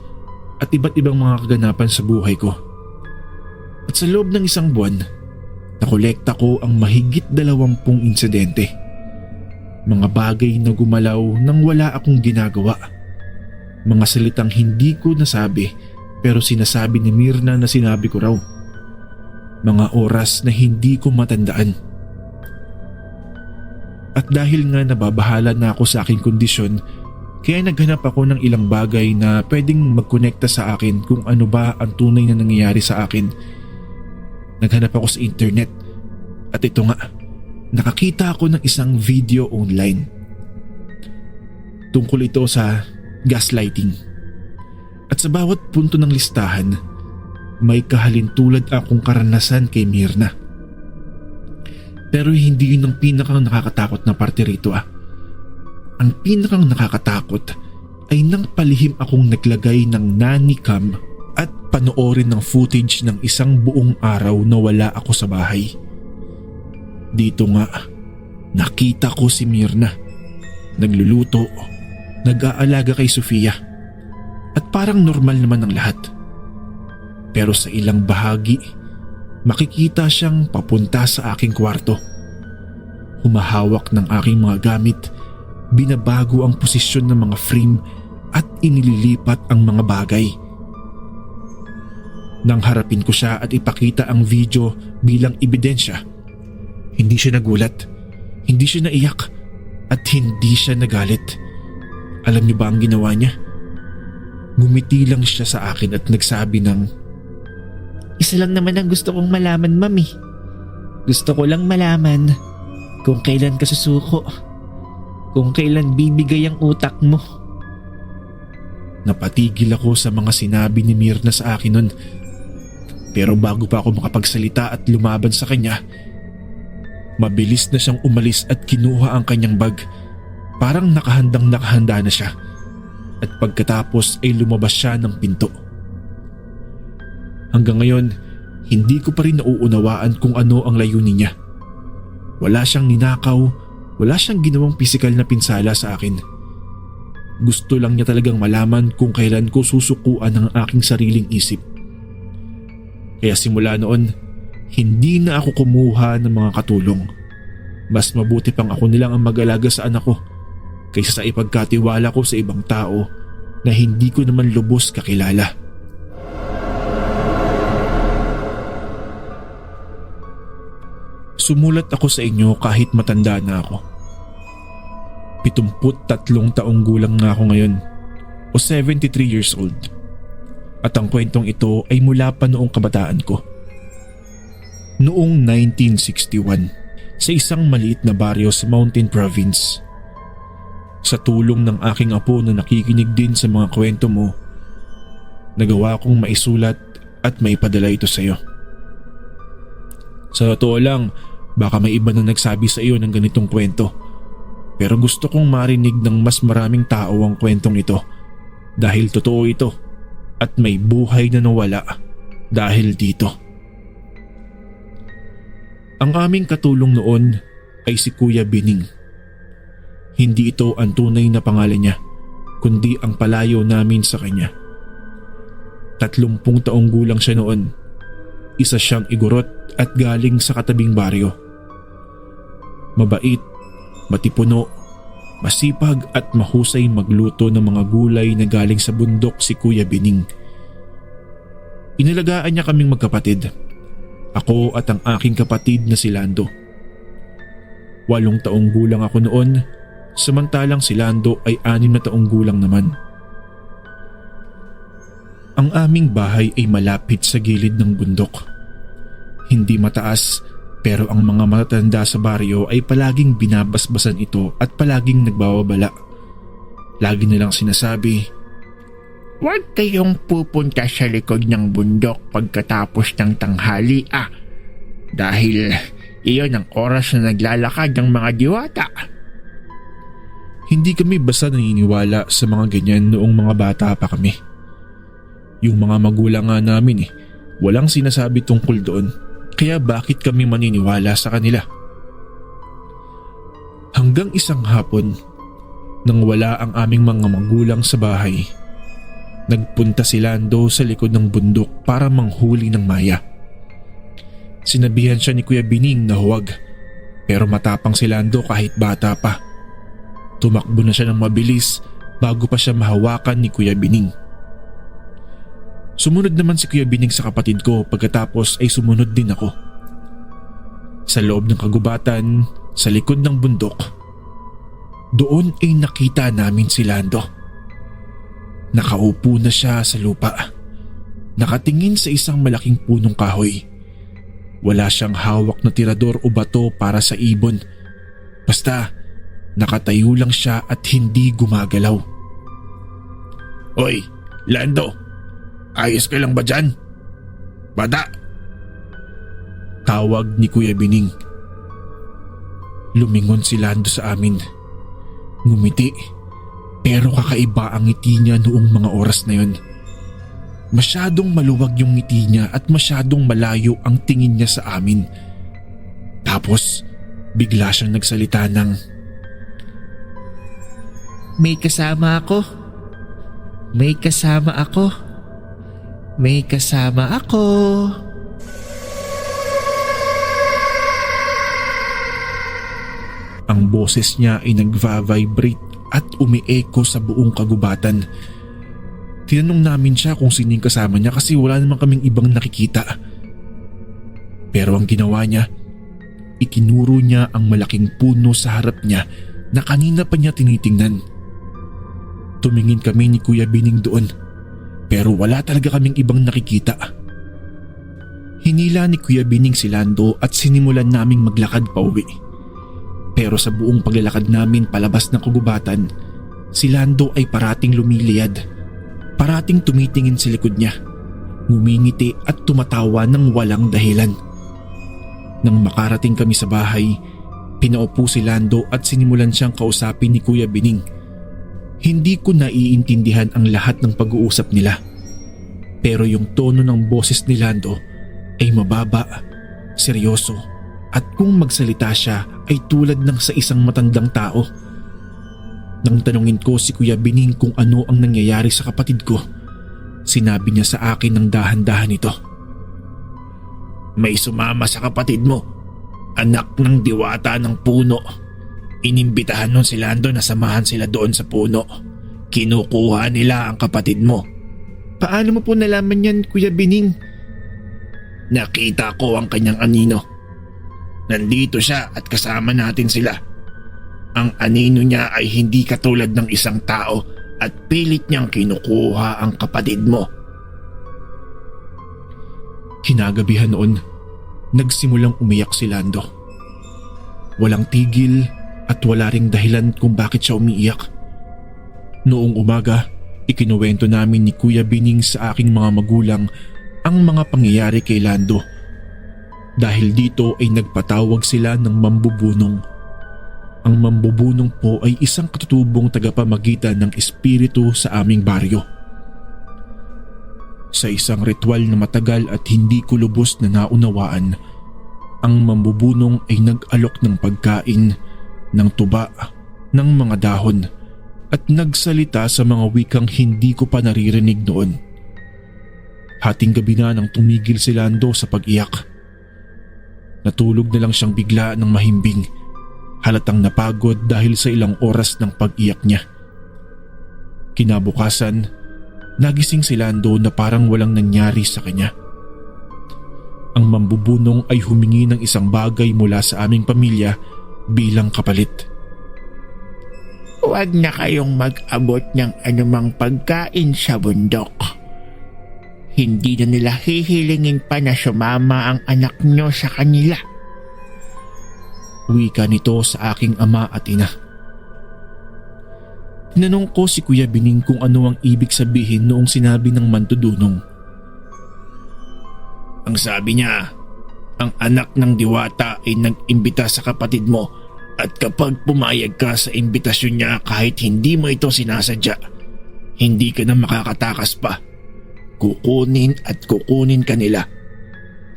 at iba't ibang mga kaganapan sa buhay ko. At sa loob ng isang buwan, nakolekta ko ang mahigit 20 insidente. Mga bagay na gumalaw nang wala akong ginagawa. Mga salitang hindi ko nasabi pero sinasabi ni Myrna na sinabi ko raw. Mga oras na hindi ko matandaan. At dahil nga nababahala na ako sa aking kondisyon, kaya naghanap ako ng ilang bagay na pwedeng magkonekta sa akin kung ano ba ang tunay na nangyayari sa akin. Naghanap ako sa internet at ito nga, nakakita ako ng isang video online. Tungkol ito sa gaslighting. At sa bawat punto ng listahan, may kahalintulad akong karanasan kay Myrna. Pero hindi yun ang pinakang nakakatakot na parte rito Ang pinakang nakakatakot ay nang palihim akong naglagay ng nanny cam at panoorin ng footage ng isang buong araw na wala ako sa bahay. Dito nga, nakita ko si Myrna. Nagluluto, nag-aalaga kay Sofia. At parang normal naman ang lahat. Pero sa ilang bahagi, makikita siyang papunta sa aking kwarto. Humahawak ng aking mga gamit, binabago ang posisyon ng mga frame at inililipat ang mga bagay. Nang harapin ko siya at ipakita ang video bilang ebidensya, hindi siya nagulat, hindi siya naiyak at hindi siya nagalit. Alam niyo ba ang ginawa niya? Ngumiti lang siya sa akin at nagsabi ng, Isa lang naman ang gusto kong malaman, Mami. Gusto ko lang malaman kung kailan ka susuko. Kung kailan bibigay ang utak mo. Napatigil ako sa mga sinabi ni Myrna sa akin nun. Pero bago pa ako makapagsalita at lumaban sa kanya, mabilis na siyang umalis at kinuha ang kanyang bag. Parang nakahanda na siya. At pagkatapos ay lumabas siya ng pinto. Hanggang ngayon, hindi ko pa rin nauunawaan kung ano ang layunin niya. Wala siyang ninakaw, wala siyang ginawang pisikal na pinsala sa akin. Gusto lang niya talagang malaman kung kailan ko susukuan ang aking sariling isip. Kaya simula noon, hindi na ako kumuha ng mga katulong. Mas mabuti pang ako nilang ang mag-alaga sa anak ko kaysa sa ipagkatiwala ko sa ibang tao na hindi ko naman lubos kakilala. Sumulat ako sa inyo kahit matanda na ako. 73 taong gulang na ako ngayon o 73 years old. At ang kwentong ito ay mula pa noong kabataan ko. Noong 1961, sa isang maliit na baryo sa Mountain Province. Sa tulong ng aking apo na nakikinig din sa mga kwento mo, nagawa kong maisulat at maipadala ito sa iyo. Sa totoo lang, baka may iba na nagsabi sa iyo ng ganitong kwento. Pero gusto kong marinig ng mas maraming tao ang kwentong ito dahil totoo ito at may buhay na nawala dahil dito. Ang aming katulong noon ay si Kuya Bining. Hindi ito ang tunay na pangalan niya, kundi ang palayo namin sa kanya. 30 taong gulang siya noon. Isa siyang igorot at galing sa katabing baryo. Mabait, matipuno, masipag at mahusay magluto ng mga gulay na galing sa bundok si Kuya Bining. Inalagaan niya kaming magkapatid. Ako at ang aking kapatid na si Lando. 8 taong gulang ako noon, samantalang si Lando ay 6 na taong gulang naman. Ang aming bahay ay malapit sa gilid ng bundok. Hindi mataas pero ang mga matatanda sa baryo ay palaging binabasbasan ito at palaging nagbababala. Lagi nilang sinasabi, Huwag kayong pupunta sa likod ng bundok pagkatapos ng tanghali dahil iyon ang oras na naglalakad ng mga diwata. Hindi kami basta naniniwala sa mga ganyan noong mga bata pa kami. Yung mga magulang nga namin walang sinasabi tungkol doon, kaya bakit kami maniniwala sa kanila? Hanggang isang hapon, nang wala ang aming mga magulang sa bahay, nagpunta si Lando sa likod ng bundok para manghuli ng maya. Sinabihan siya ni Kuya Bining na huwag, pero matapang si Lando kahit bata pa. Tumakbo na siya ng mabilis bago pa siya mahawakan ni Kuya Bining. Sumunod naman si Kuya Bining sa kapatid ko, pagkatapos ay sumunod din ako. Sa loob ng kagubatan, sa likod ng bundok, doon ay nakita namin si Lando. Nakaupo na siya sa lupa, nakatingin sa isang malaking punong kahoy. Wala siyang hawak na tirador o bato para sa ibon. Basta nakatayo lang siya at hindi gumagalaw. Hoy, Lando, ayos ka lang ba dyan? Bata! Tawag ni Kuya Bining. Lumingon si Lando sa amin. Ngumiti, pero kakaiba ang ngiti niya noong mga oras na yun. Masyadong maluwag yung ngiti niya at masyadong malayo ang tingin niya sa amin. Tapos bigla siyang nagsalita ng, May kasama ako. May kasama ako. May kasama ako. Ang boses niya ay nagva-vibrate at umi-echo sa buong kagubatan. Tinanong namin siya kung sino yung kasama niya kasi wala naman kaming ibang nakikita. Pero ang ginawa niya, ikinuro niya ang malaking puno sa harap niya na kanina pa niya tinitingnan. Tumingin kami ni Kuya Bining doon, pero wala talaga kaming ibang nakikita. Hinila ni Kuya Bining si Lando at sinimulan naming maglakad pauwi. Pero sa buong paglalakad namin palabas ng kagubatan, si Lando ay parating lumiliyad. Parating tumitingin sa likod niya, ngumingiti at tumatawa ng walang dahilan. Nang makarating kami sa bahay, pinaupo si Lando at sinimulan siyang kausapin ni Kuya Bining. Hindi ko naiintindihan ang lahat ng pag-uusap nila. Pero yung tono ng boses ni Lando ay mababa, seryoso, at kung magsalita siya ay tulad ng sa isang matandang tao. Nang tanungin ko si Kuya Bining kung ano ang nangyayari sa kapatid ko, sinabi niya sa akin ng dahan-dahan ito. May sumama sa kapatid mo, anak ng diwata ng puno. Inimbitahan nun si Lando na samahan sila doon sa puno. Kinukuha nila ang kapatid mo. Paano mo po nalaman yan, Kuya Bining? Nakita ko ang kanyang anino. Nandito siya at kasama natin sila. Ang anino niya ay hindi katulad ng isang tao at pilit niyang kinukuha ang kapatid mo. Kinagabihan noon, nagsimulang umiyak si Lando. Walang tigil at wala ring dahilan kung bakit siya umiiyak. Noong umaga, ikinuwento namin ni Kuya Bining sa aking mga magulang ang mga pangyayari kay Lando. Dahil dito ay nagpatawag sila ng mambubunong. Ang mambubunong po ay isang katutubong tagapamagitan ng espiritu sa aming baryo. Sa isang ritual na matagal at hindi ko lubos na naunawaan, ang mambubunong ay nag-alok ng pagkain, ng tuba, ng mga dahon at nagsalita sa mga wikang hindi ko pa naririnig noon. Hating gabi na nang tumigil si Lando sa pag-iyak. Natulog na lang siyang bigla ng mahimbing, halatang napagod dahil sa ilang oras ng pag-iyak niya. Kinabukasan, nagising si Lando na parang walang nangyari sa kanya. Ang mambubunong ay humingi ng isang bagay mula sa aming pamilya bilang kapalit. Huwag na kayong mag-abot ng anumang pagkain sa bundok. Hindi na nila hihilingin pa na sumama ang anak nyo sa kanila. Wika nito sa aking ama at ina. Tinanong ko si Kuya Bining kung ano ang ibig sabihin noong sinabi ng mantudunong. Ang sabi niya, ang anak ng diwata ay nag-imbita sa kapatid mo at kapag pumayag ka sa imbitasyon niya kahit hindi mo ito sinasadya, hindi ka na makakatakas pa. Kukunin at kukunin ka nila.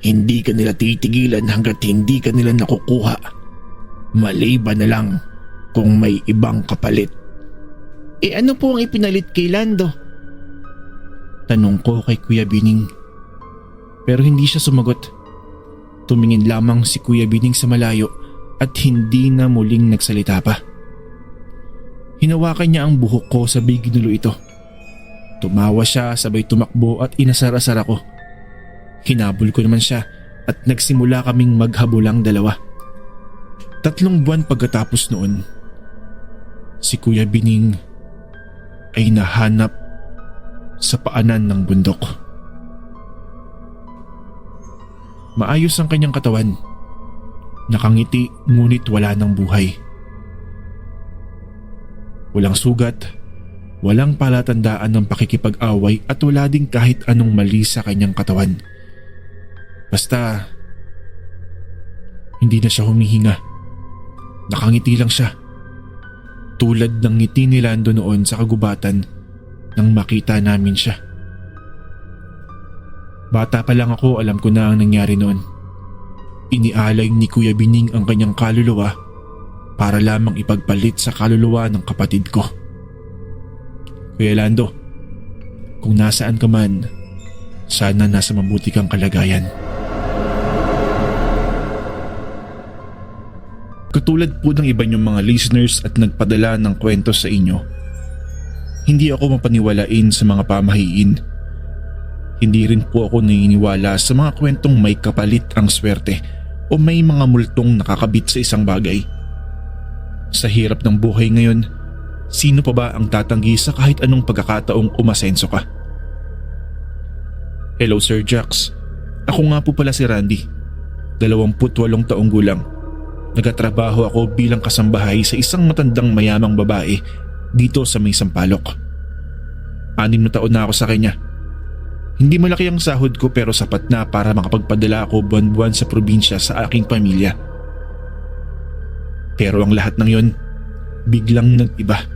Hindi ka nila titigilan hanggat hindi ka nila nakukuha. Maliban na lang kung may ibang kapalit. Ano po ang ipinalit kay Lando? Tanong ko kay Kuya Bining. Pero hindi siya sumagot. Tumingin lamang si Kuya Bining sa malayo at hindi na muling nagsalita pa. Hinawakan niya ang buhok ko, sabay ginulo ito. Tumawa siya, sabay tumakbo at inasar-asar ako. Hinabol ko naman siya at nagsimula kaming maghabulang dalawa. 3 buwan pagkatapos noon, si Kuya Bining ay nahanap sa paanan ng bundok. Maayos ang kanyang katawan. Nakangiti ngunit wala ng buhay. Walang sugat, walang palatandaan ng pakikipag-away at wala ding kahit anong mali sa kanyang katawan. Basta, hindi na siya humihinga. Nakangiti lang siya. Tulad ng ngiti ni Lando noon sa kagubatan nang makita namin siya. Bata pa lang ako, alam ko na ang nangyari noon. Inialay ni Kuya Bining ang kanyang kaluluwa para lamang ipagpalit sa kaluluwa ng kapatid ko. Kuya Lando, kung nasaan ka man, sana nasa mabuti kang kalagayan. Katulad po ng iba niyong mga listeners at nagpadala ng kwento sa inyo, hindi ako mapaniwalain sa mga pamahiin. Hindi rin po ako naniniwala sa mga kwentong may kapalit ang swerte o may mga multong nakakabit sa isang bagay. Sa hirap ng buhay ngayon, sino pa ba ang tatanggi sa kahit anong pagkakataong umasenso ka? Hello Sir Jax, ako nga po pala si Randy, 28 taong gulang. Nagatrabaho ako bilang kasambahay sa isang matandang mayamang babae dito sa may Sampaloc. 6 na taon na ako sa kanya. Hindi malaki ang sahod ko pero sapat na para makapagpadala ako buwan-buwan sa probinsya sa aking pamilya. Pero ang lahat ng yon, biglang nag-iba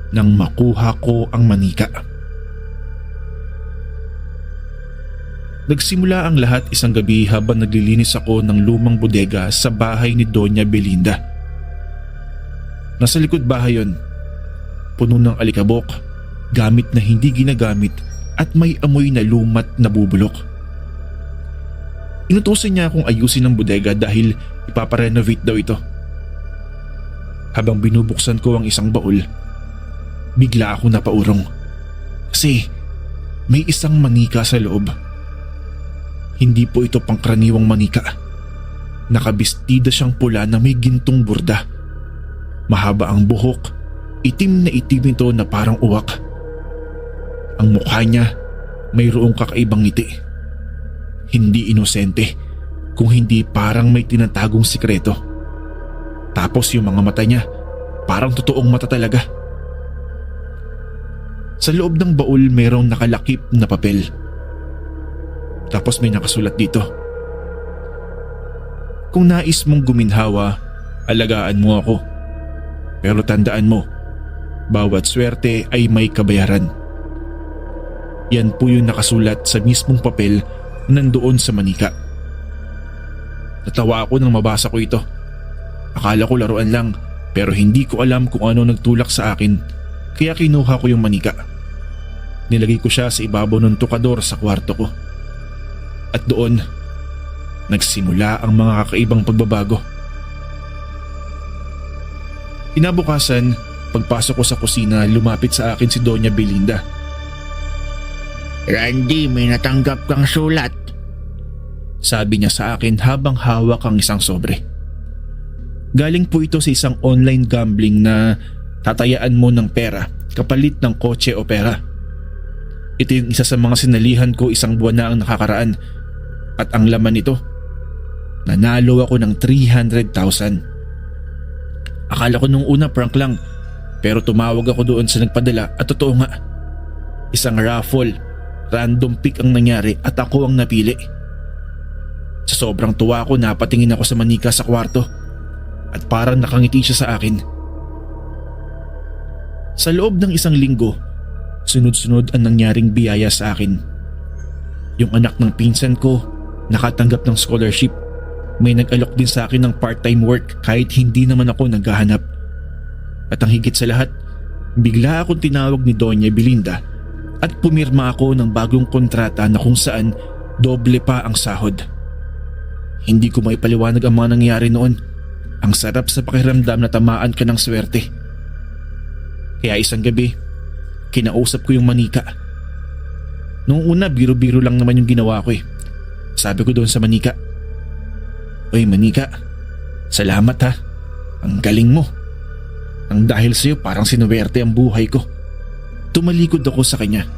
nang makuha ko ang manika. Nagsimula ang lahat isang gabi habang naglilinis ako ng lumang bodega sa bahay ni Doña Belinda. Nasa likod bahay yon, puno ng alikabok, gamit na hindi ginagamit at may amoy na lumat na bubulok. Inutusan niya akong ayusin ang bodega dahil ipaparenovate daw ito. Habang binubuksan ko ang isang baul, bigla ako napaurong kasi may isang manika sa loob. Hindi po ito pangkaraniwang manika. Nakabistida siyang pula na may gintong burda. Mahaba ang buhok, itim na itim ito na parang uwak. Ang mukha niya mayroong kakaibang ngiti. Hindi inosente, kung hindi parang may tinatagong sikreto. Tapos yung mga mata niya, parang totoong mata talaga. Sa loob ng baul mayroong nakalakip na papel. Tapos may nakasulat dito. Kung nais mong guminhawa, alagaan mo ako. Pero tandaan mo, bawat swerte ay may kabayaran. Yan po yung nakasulat sa mismong papel nandoon sa manika. Natawa ako nang mabasa ko ito. Akala ko laruan lang pero hindi ko alam kung ano nagtulak sa akin kaya kinuha ko yung manika. Nilagay ko siya sa ibabaw ng tukador sa kwarto ko. At doon, nagsimula ang mga kakaibang pagbabago. Kinabukasan, pagpasok ko sa kusina, lumapit sa akin si Doña Belinda. Randy, may natanggap kang sulat. Sabi niya sa akin habang hawak ang isang sobre. Galing po ito sa isang online gambling na tatayaan mo ng pera kapalit ng kotse o pera. Ito yung isa sa mga sinalihan ko isang buwan na ang nakakaraan at ang laman nito, nanalo ako ng 300,000. Akala ko nung una prank lang pero tumawag ako doon sa nagpadala at totoo nga. Isang raffle, random pick ang nangyari at ako ang napili. Sa sobrang tuwa ko napatingin ako sa manika sa kwarto at parang nakangiti siya sa akin. Sa loob ng isang linggo, sunod-sunod ang nangyaring biyaya sa akin. Yung anak ng pinsan ko nakatanggap ng scholarship. May nag-alok din sa akin ng part-time work kahit hindi naman ako naghahanap. At ang higit sa lahat, bigla akong tinawag ni Doña Belinda at pumirma ako ng bagong kontrata na kung saan doble pa ang sahod. Hindi ko maipaliwanag ang mga nangyari noon. Ang sarap sa pakiramdam na tamaan ka ng swerte. Kaya isang gabi, kinausap ko yung manika. Noong una, biro-biro lang naman yung ginawa ko eh. Sabi ko doon sa manika, "Oy manika, salamat ha. Ang galing mo. Ang dahil sa'yo parang sinuwerte ang buhay ko." Tumalikod ako sa kanya.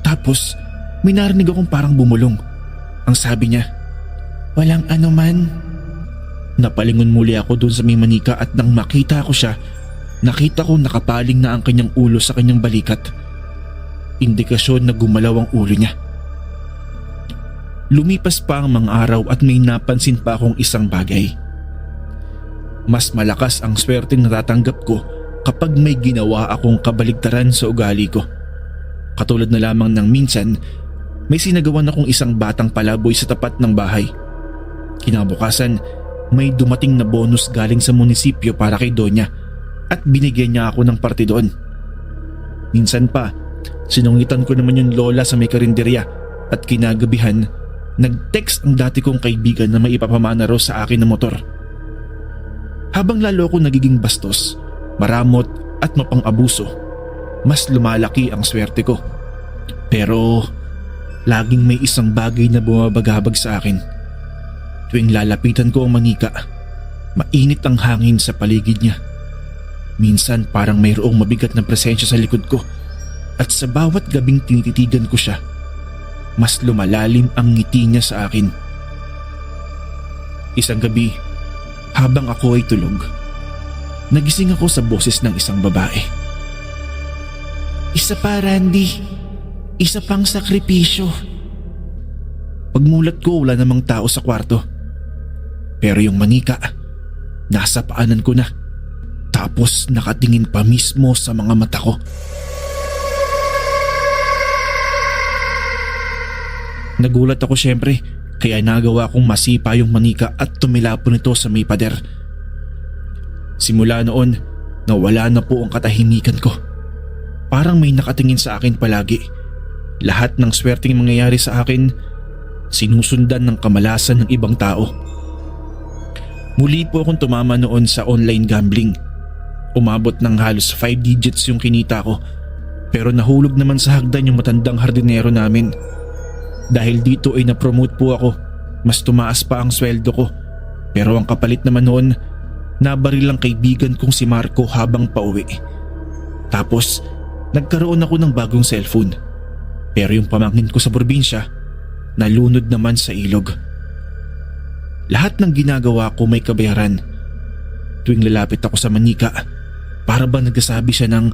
Tapos may narinig akong parang bumulong. Ang sabi niya, "Walang anuman." Napalingon muli ako doon sa may manika at nang makita ko siya, nakita ko nakapaling na ang kanyang ulo sa kanyang balikat. Indikasyon na gumalaw ang ulo niya. Lumipas pa ang mga araw at may napansin pa akong isang bagay. Mas malakas ang swerteng natatanggap ko kapag may ginawa akong kabaligtaran sa ugali ko. Katulad na lamang ng minsan, may sinagawan akong isang batang palaboy sa tapat ng bahay. Kinabukasan, may dumating na bonus galing sa munisipyo para kay Donya at binigyan niya ako ng parte doon. Minsan pa, sinungitan ko naman yung lola sa may karinderya at kinagabihan, nag-text ang dati kong kaibigan na may ipapamana raw sa akin na motor. Habang lalo ako nagiging bastos, maramot at mapang-abuso, mas lumalaki ang swerte ko. Pero laging may isang bagay na bumabagabag sa akin. Tuwing lalapitan ko ang manika, mainit ang hangin sa paligid niya. Minsan parang mayroong mabigat na presensya sa likod ko at sa bawat gabing tinititigan ko siya, mas lumalalim ang ngiti niya sa akin. Isang gabi, habang ako ay tulog, nagising ako sa boses ng isang babae. "Isa pa, Randy. Isa pang sakripisyo." Pagmulat ko, wala namang tao sa kwarto. Pero yung manika, nasa paanan ko na. Tapos nakatingin pa mismo sa mga mata ko. Nagulat ako syempre, kaya nagawa kong masipa yung manika at tumilapon ito sa may pader. Simula noon, nawala na po ang katahimikan ko. Parang may nakatingin sa akin palagi. Lahat ng swerteng mangyayari sa akin, sinusundan ng kamalasan ng ibang tao. Muli po akong tumama noon sa online gambling. Umabot ng halos 5 digits yung kinita ko, pero nahulog naman sa hagdan yung matandang hardinero namin. Dahil dito ay na-promote po ako, mas tumaas pa ang sweldo ko. Pero ang kapalit naman noon, nabaril ang kaibigan kong si Marco habang pauwi. Tapos nagkaroon ako ng bagong cellphone. Pero yung pamangkin ko sa probinsya, nalunod naman sa ilog. Lahat ng ginagawa ko may kabayaran. Tuwing lalapit ako sa manika, para ba nagsasabi siya ng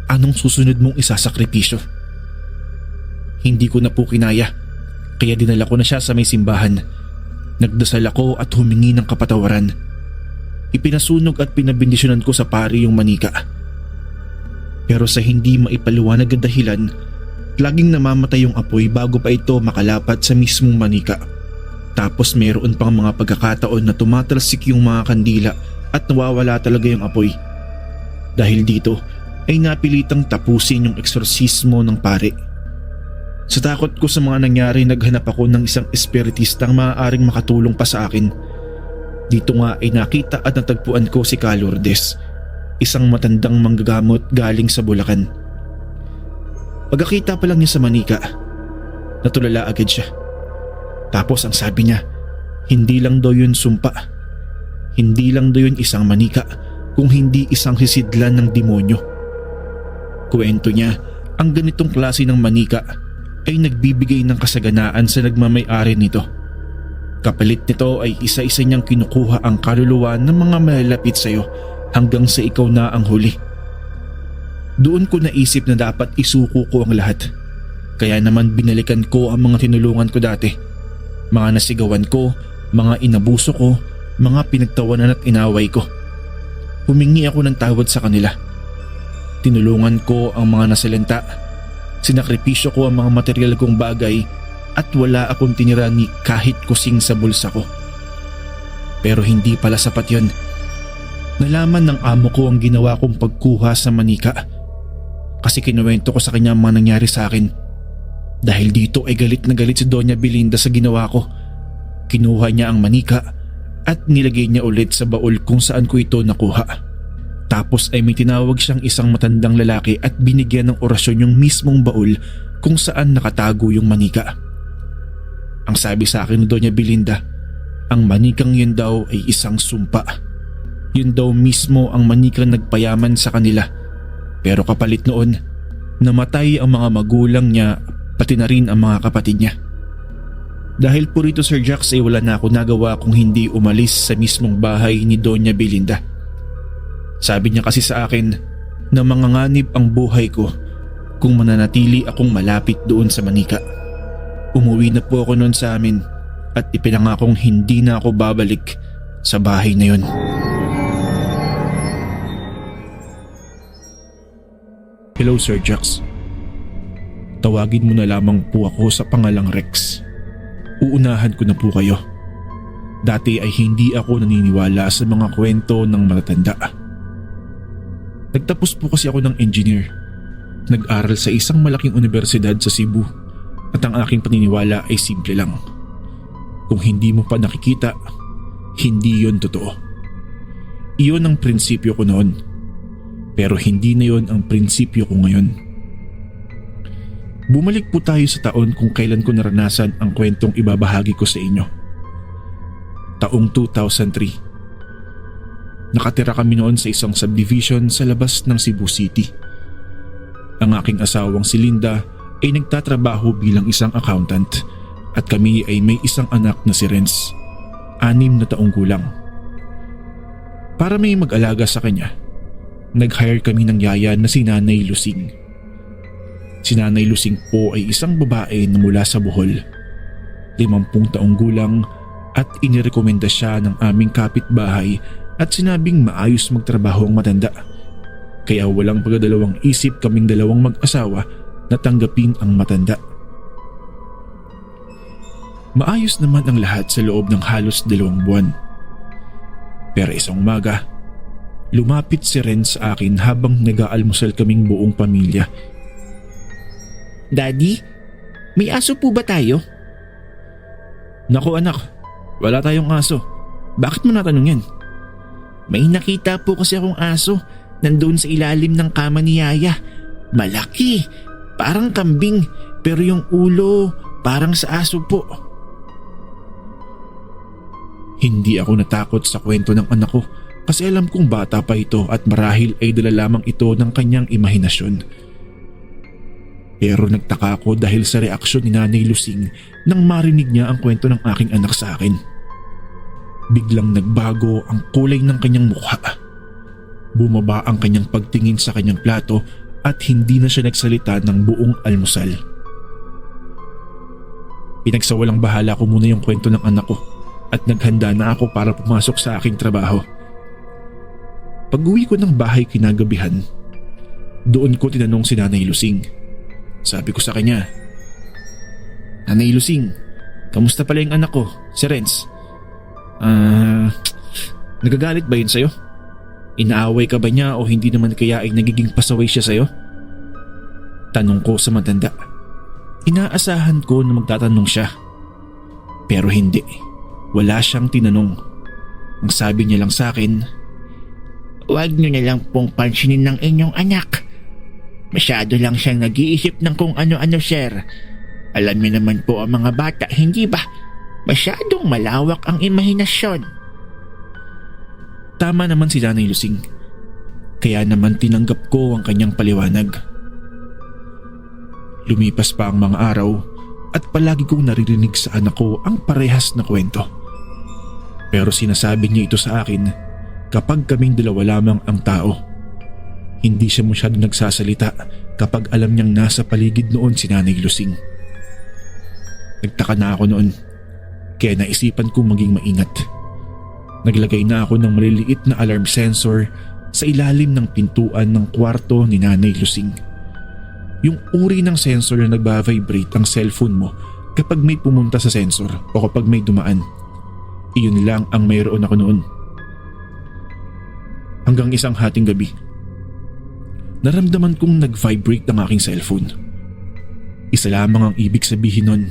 anong susunod mong isasakripisyo. Hindi ko na po kinaya, kaya dinala ko na siya sa may simbahan. Nagdasal ako at humingi ng kapatawaran. Ipinasunog at pinabindisyonan ko sa pari yung manika. Pero sa hindi maipaliwanag ang dahilan, laging namamatay yung apoy bago pa ito makalapat sa mismong manika. Tapos mayroon pang mga pagkakataon na tumatalsik yung mga kandila at nawawala talaga yung apoy. Dahil dito ay napilitang tapusin yung eksorsismo ng pare. Sa takot ko sa mga nangyari, naghanap ako ng isang espiritistang maaaring makatulong pa sa akin. Dito nga ay nakita at natagpuan ko si Ka Lourdes, isang matandang manggagamot galing sa Bulacan. Pagkakita pa lang niya sa manika, natulala agad siya. Tapos ang sabi niya, hindi lang daw yun sumpa. Hindi lang daw yun isang manika, kung hindi isang sisidlan ng demonyo. Kuwento niya, ang ganitong klase ng manika ay nagbibigay ng kasaganaan sa nagmamay-ari nito. Kapalit nito ay isa-isa niyang kinukuha ang kaluluwa ng mga malalapit sa iyo hanggang sa ikaw na ang huli. Doon ko naisip na dapat isuko ko ang lahat. Kaya naman binalikan ko ang mga tinulungan ko dati. Mga nasigawan ko, mga inabuso ko, mga pinagtawanan at inaway ko. Humingi ako ng tawad sa kanila. Tinulungan ko ang mga nasalanta. Sinakripisyo ko ang mga material kong bagay at wala akong tinira ni kahit kusing sa bulsa ko. Pero hindi pala sapat yun. Nalaman ng amo ko ang ginawa kong pagkuha sa manika kasi kinuwento ko sa kanya ang mga nangyari sa akin. Dahil dito ay galit na galit si Doña Belinda sa ginawa ko. Kinuha niya ang manika at nilagay niya ulit sa baul kung saan ko ito nakuha. Tapos ay may tinawag siyang isang matandang lalaki at binigyan ng orasyon yung mismong baul kung saan nakatago yung manika. Ang sabi sa akin ni Doña Belinda, ang manikang yun daw ay isang sumpa. Yun daw mismo ang manikang nagpayaman sa kanila. Pero kapalit noon, namatay ang mga magulang niya pati na rin ang mga kapatid niya. Dahil po rito Sir Jax ay wala na ako nagawa kung hindi umalis sa mismong bahay ni Doña Belinda. Sabi niya kasi sa akin na manganganib ang buhay ko kung mananatili akong malapit doon sa manika. Umuwi na po ako noon sa amin at ipinangakong hindi na ako babalik sa bahay na yun. Hello Sir Jax. Tawagin mo na lamang po ako sa pangalang Rex. Uunahan ko na po kayo. Dati ay hindi ako naniniwala sa mga kwento ng matatanda. Nagtapos po kasi ako ng engineer. Nag-aral sa isang malaking universidad sa Cebu at ang aking paniniwala ay simple lang. Kung hindi mo pa nakikita, hindi yon totoo. Iyon ang prinsipyo ko noon. Pero hindi na yon ang prinsipyo ko ngayon. Bumalik po tayo sa taon kung kailan ko naranasan ang kwentong ibabahagi ko sa inyo. Taong 2003. Nakatira kami noon sa isang subdivision sa labas ng Cebu City. Ang aking asawang si Linda ay nagtatrabaho bilang isang accountant at kami ay may isang anak na si Renz, 6 na taong gulang. Para may mag-alaga sa kanya, nag-hire kami ng yaya na si Nanay Lusing. Si Nanay Lusing po ay isang babae na mula sa Bohol, 50 taong gulang at inirekomenda siya ng aming kapitbahay at sinabing maayos magtrabaho ang matanda. Kaya walang pagdadalawang isip kaming dalawang mag-asawa na tanggapin ang matanda. Maayos naman ang lahat sa loob ng halos 2 buwan. Pero isang umaga, lumapit si Ren sa akin habang nag-aalmusal kaming buong pamilya. Daddy, may aso po ba tayo? Naku anak, wala tayong aso. Bakit mo natanong yan? May nakita po kasi akong aso nandun sa ilalim ng kama ni Yaya. Malaki, parang kambing pero yung ulo parang sa aso po. Hindi ako natakot sa kwento ng anak ko kasi alam kong bata pa ito at marahil ay dala lamang ito ng kanyang imahinasyon. Pero nagtaka ako dahil sa reaksyon ni Nanay Lusing nang marinig niya ang kwento ng aking anak sa akin. Biglang nagbago ang kulay ng kanyang mukha. Bumaba ang kanyang pagtingin sa kanyang plato at hindi na siya nagsalita ng buong almusal. Pinagsawalang bahala ko muna yung kwento ng anak ko at naghanda na ako para pumasok sa aking trabaho. Pag-uwi ko ng bahay kinagabihan, doon ko tinanong si Nanay Lusing. Sabi ko sa kanya, Nanay Lusing, kamusta pala yung anak ko, si Renz? Nagagalit ba yun sa'yo? Inaaway ka ba niya o hindi naman kaya ay nagiging pasaway siya sa'yo? Tanong ko sa matanda. Inaasahan ko na magtatanong siya. Pero hindi. Wala siyang tinanong. Ang sabi niya lang sa akin, Huwag niyo na lang pong pansinin ng inyong anak. Masyado lang siyang nag-iisip ng kung ano-ano, sir. Alam niyo naman po ang mga bata, hindi ba? Masyadong malawak ang imahinasyon. Tama naman si Nanay Lusing. Kaya naman tinanggap ko ang kanyang paliwanag. Lumipas pa ang mga araw at palagi kong naririnig sa anak ko ang parehas na kwento. Pero sinasabi niya ito sa akin kapag kaming dalawa lamang ang tao. Hindi siya masyado nagsasalita kapag alam niyang nasa paligid noon si Nanay Lusing. Nagtaka na ako noon, kaya naisipan kong maging maingat. Naglagay na ako ng maliliit na alarm sensor sa ilalim ng pintuan ng kwarto ni Nanay Lusing. Yung uri ng sensor na nagba-vibrate ang cellphone mo kapag may pumunta sa sensor o kapag may dumaan. Iyon lang ang mayroon ako noon. Hanggang isang hating gabi, naramdaman kong nag-vibrate ang aking cellphone. Isa lamang ang ibig sabihin nun.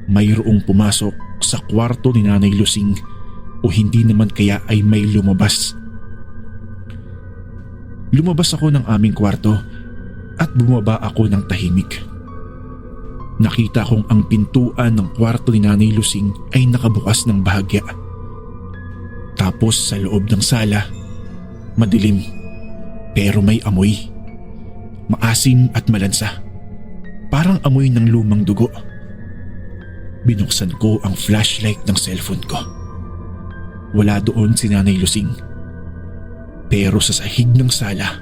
Mayroong pumasok sa kwarto ni Nanay Lusing o hindi naman kaya ay may lumabas. Lumabas ako ng aming kwarto at bumaba ako ng tahimik. Nakita kong ang pintuan ng kwarto ni Nanay Lusing ay nakabukas ng bahagya. Tapos sa loob ng sala, madilim pero may amoy. Maasim at malansa. Parang amoy ng lumang dugo. Binuksan ko ang flashlight ng cellphone ko. Wala doon si Nanay Lusing. Pero sa sahig ng sala,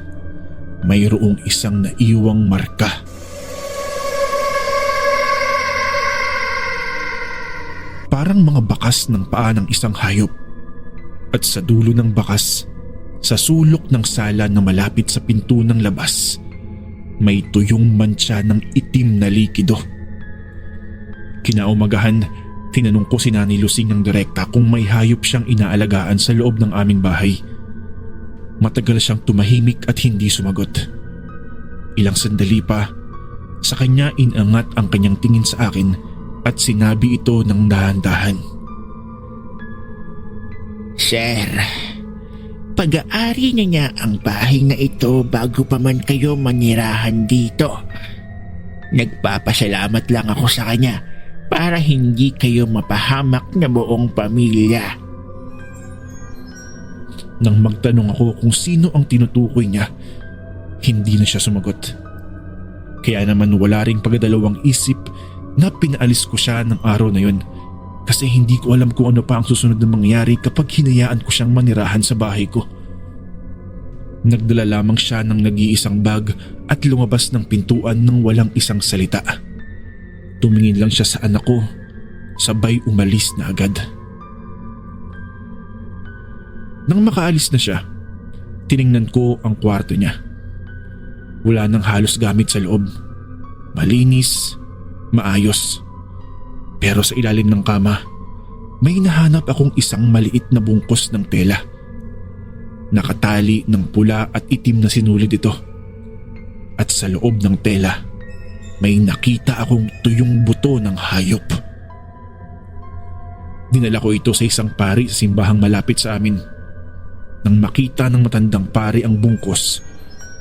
mayroong isang naiwang marka. Parang mga bakas ng paa ng isang hayop. At sa dulo ng bakas, sa sulok ng sala na malapit sa pinto ng labas, may tuyong mantsa ng itim na likido. Kinaumagahan, tinanong ko si Nanay Lusing ng direkta kung may hayop siyang inaalagaan sa loob ng aming bahay. Matagal siyang tumahimik at hindi sumagot. Ilang sandali pa, sa kanya inangat ang kanyang tingin sa akin at sinabi ito ng dahan-dahan. Sir, pag-aari niya ang bahay na ito bago pa man kayo manirahan dito. Nagpapasalamat lang ako sa kanya para hindi kayo mapahamak na buong pamilya. Nang magtanong ako kung sino ang tinutukoy niya, hindi na siya sumagot. Kaya naman wala ring pagdadalawang isip na pinaalis ko siya ng araw na yun. Kasi hindi ko alam kung ano pa ang susunod na mangyari kapag hinayaan ko siyang manirahan sa bahay ko. Nagdala lamang siya ng nag-iisang bag at lumabas ng pintuan nang walang isang salita. Tumingin lang siya sa anak ko, sabay umalis na agad. Nang makaalis na siya, tiningnan ko ang kwarto niya. Wala nang halos gamit sa loob. Malinis, maayos. Pero sa ilalim ng kama, may nahanap akong isang maliit na bungkos ng tela. Nakatali ng pula at itim na sinulid ito. At sa loob ng tela, may nakita akong tuyong buto ng hayop. Dinala ko ito sa isang pari sa simbahang malapit sa amin. Nang makita ng matandang pari ang bungkos,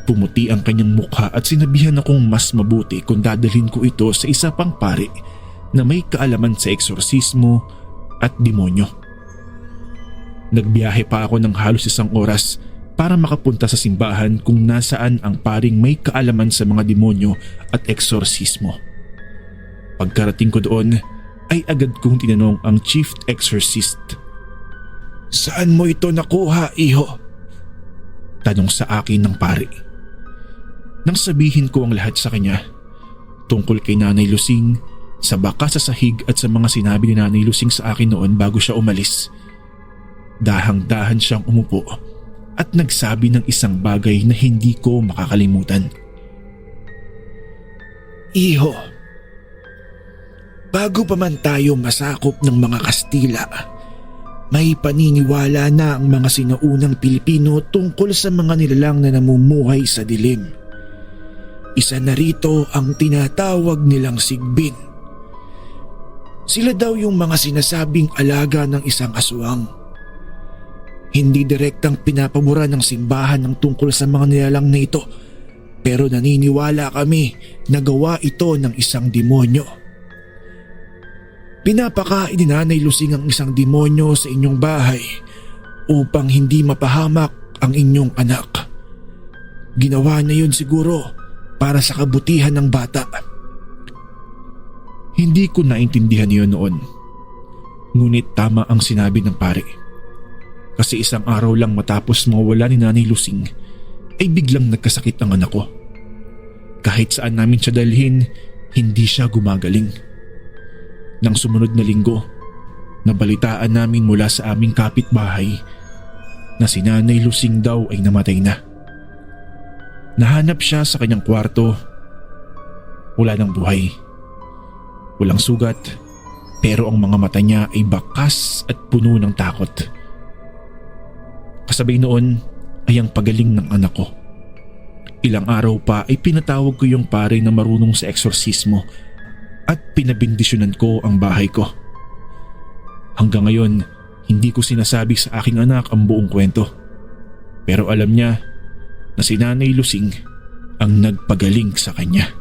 pumuti ang kanyang mukha at sinabihan akong mas mabuti kung dadalhin ko ito sa isa pang pari na may kaalaman sa eksorsismo at demonyo. Nagbiyahe pa ako ng halos 1 oras para makapunta sa simbahan kung nasaan ang paring may kaalaman sa mga demonyo at eksorsismo. Pagkarating ko doon ay agad kong tinanong ang chief exorcist. "Saan mo ito nakuha, iho?" Tanong sa akin ng pari. Nang sabihin ko ang lahat sa kanya tungkol kay Nanay Lusing, sa bakas sa sahig at sa mga sinabi ni Nanay Lusing sa akin noon bago siya umalis, dahang-dahan siyang umupo at nagsabi ng isang bagay na hindi ko makakalimutan. "Iho, bago pa man tayo masakop ng mga Kastila, may paniniwala na ang mga sinaunang Pilipino tungkol sa mga nilalang na namumuhay sa dilim. Isa na rito ang tinatawag nilang sigbin. Sila daw yung mga sinasabing alaga ng isang aswang. Hindi direktang pinapabura ng simbahan ng tungkol sa mga nilalang na ito, pero naniniwala kami na gawa ito ng isang demonyo. Pinapakain ni Nanay Lusing ang isang demonyo sa inyong bahay upang hindi mapahamak ang inyong anak. Ginawa niya yun siguro para sa kabutihan ng bata." Hindi ko naintindihan yun noon. Ngunit tama ang sinabi ng pare. Kasi 1 araw lang matapos mawala ni Nanay Lusing ay biglang nagkasakit ang anak ko. Kahit saan namin siya dalhin, hindi siya gumagaling. Nang sumunod na linggo, nabalitaan namin mula sa aming kapitbahay na si Nanay Lusing daw ay namatay na. Nahanap siya sa kanyang kwarto. Wala nang buhay. Walang sugat, pero ang mga mata niya ay bakas at puno ng takot. Kasabay noon ay ang pagaling ng anak ko. Ilang araw pa ay pinatawag ko yung pare na marunong sa eksorsismo at pinabindisyonan ko ang bahay ko. Hanggang ngayon, hindi ko sinasabi sa aking anak ang buong kwento. Pero alam niya na si Nanay Lusing ang nagpagaling sa kanya.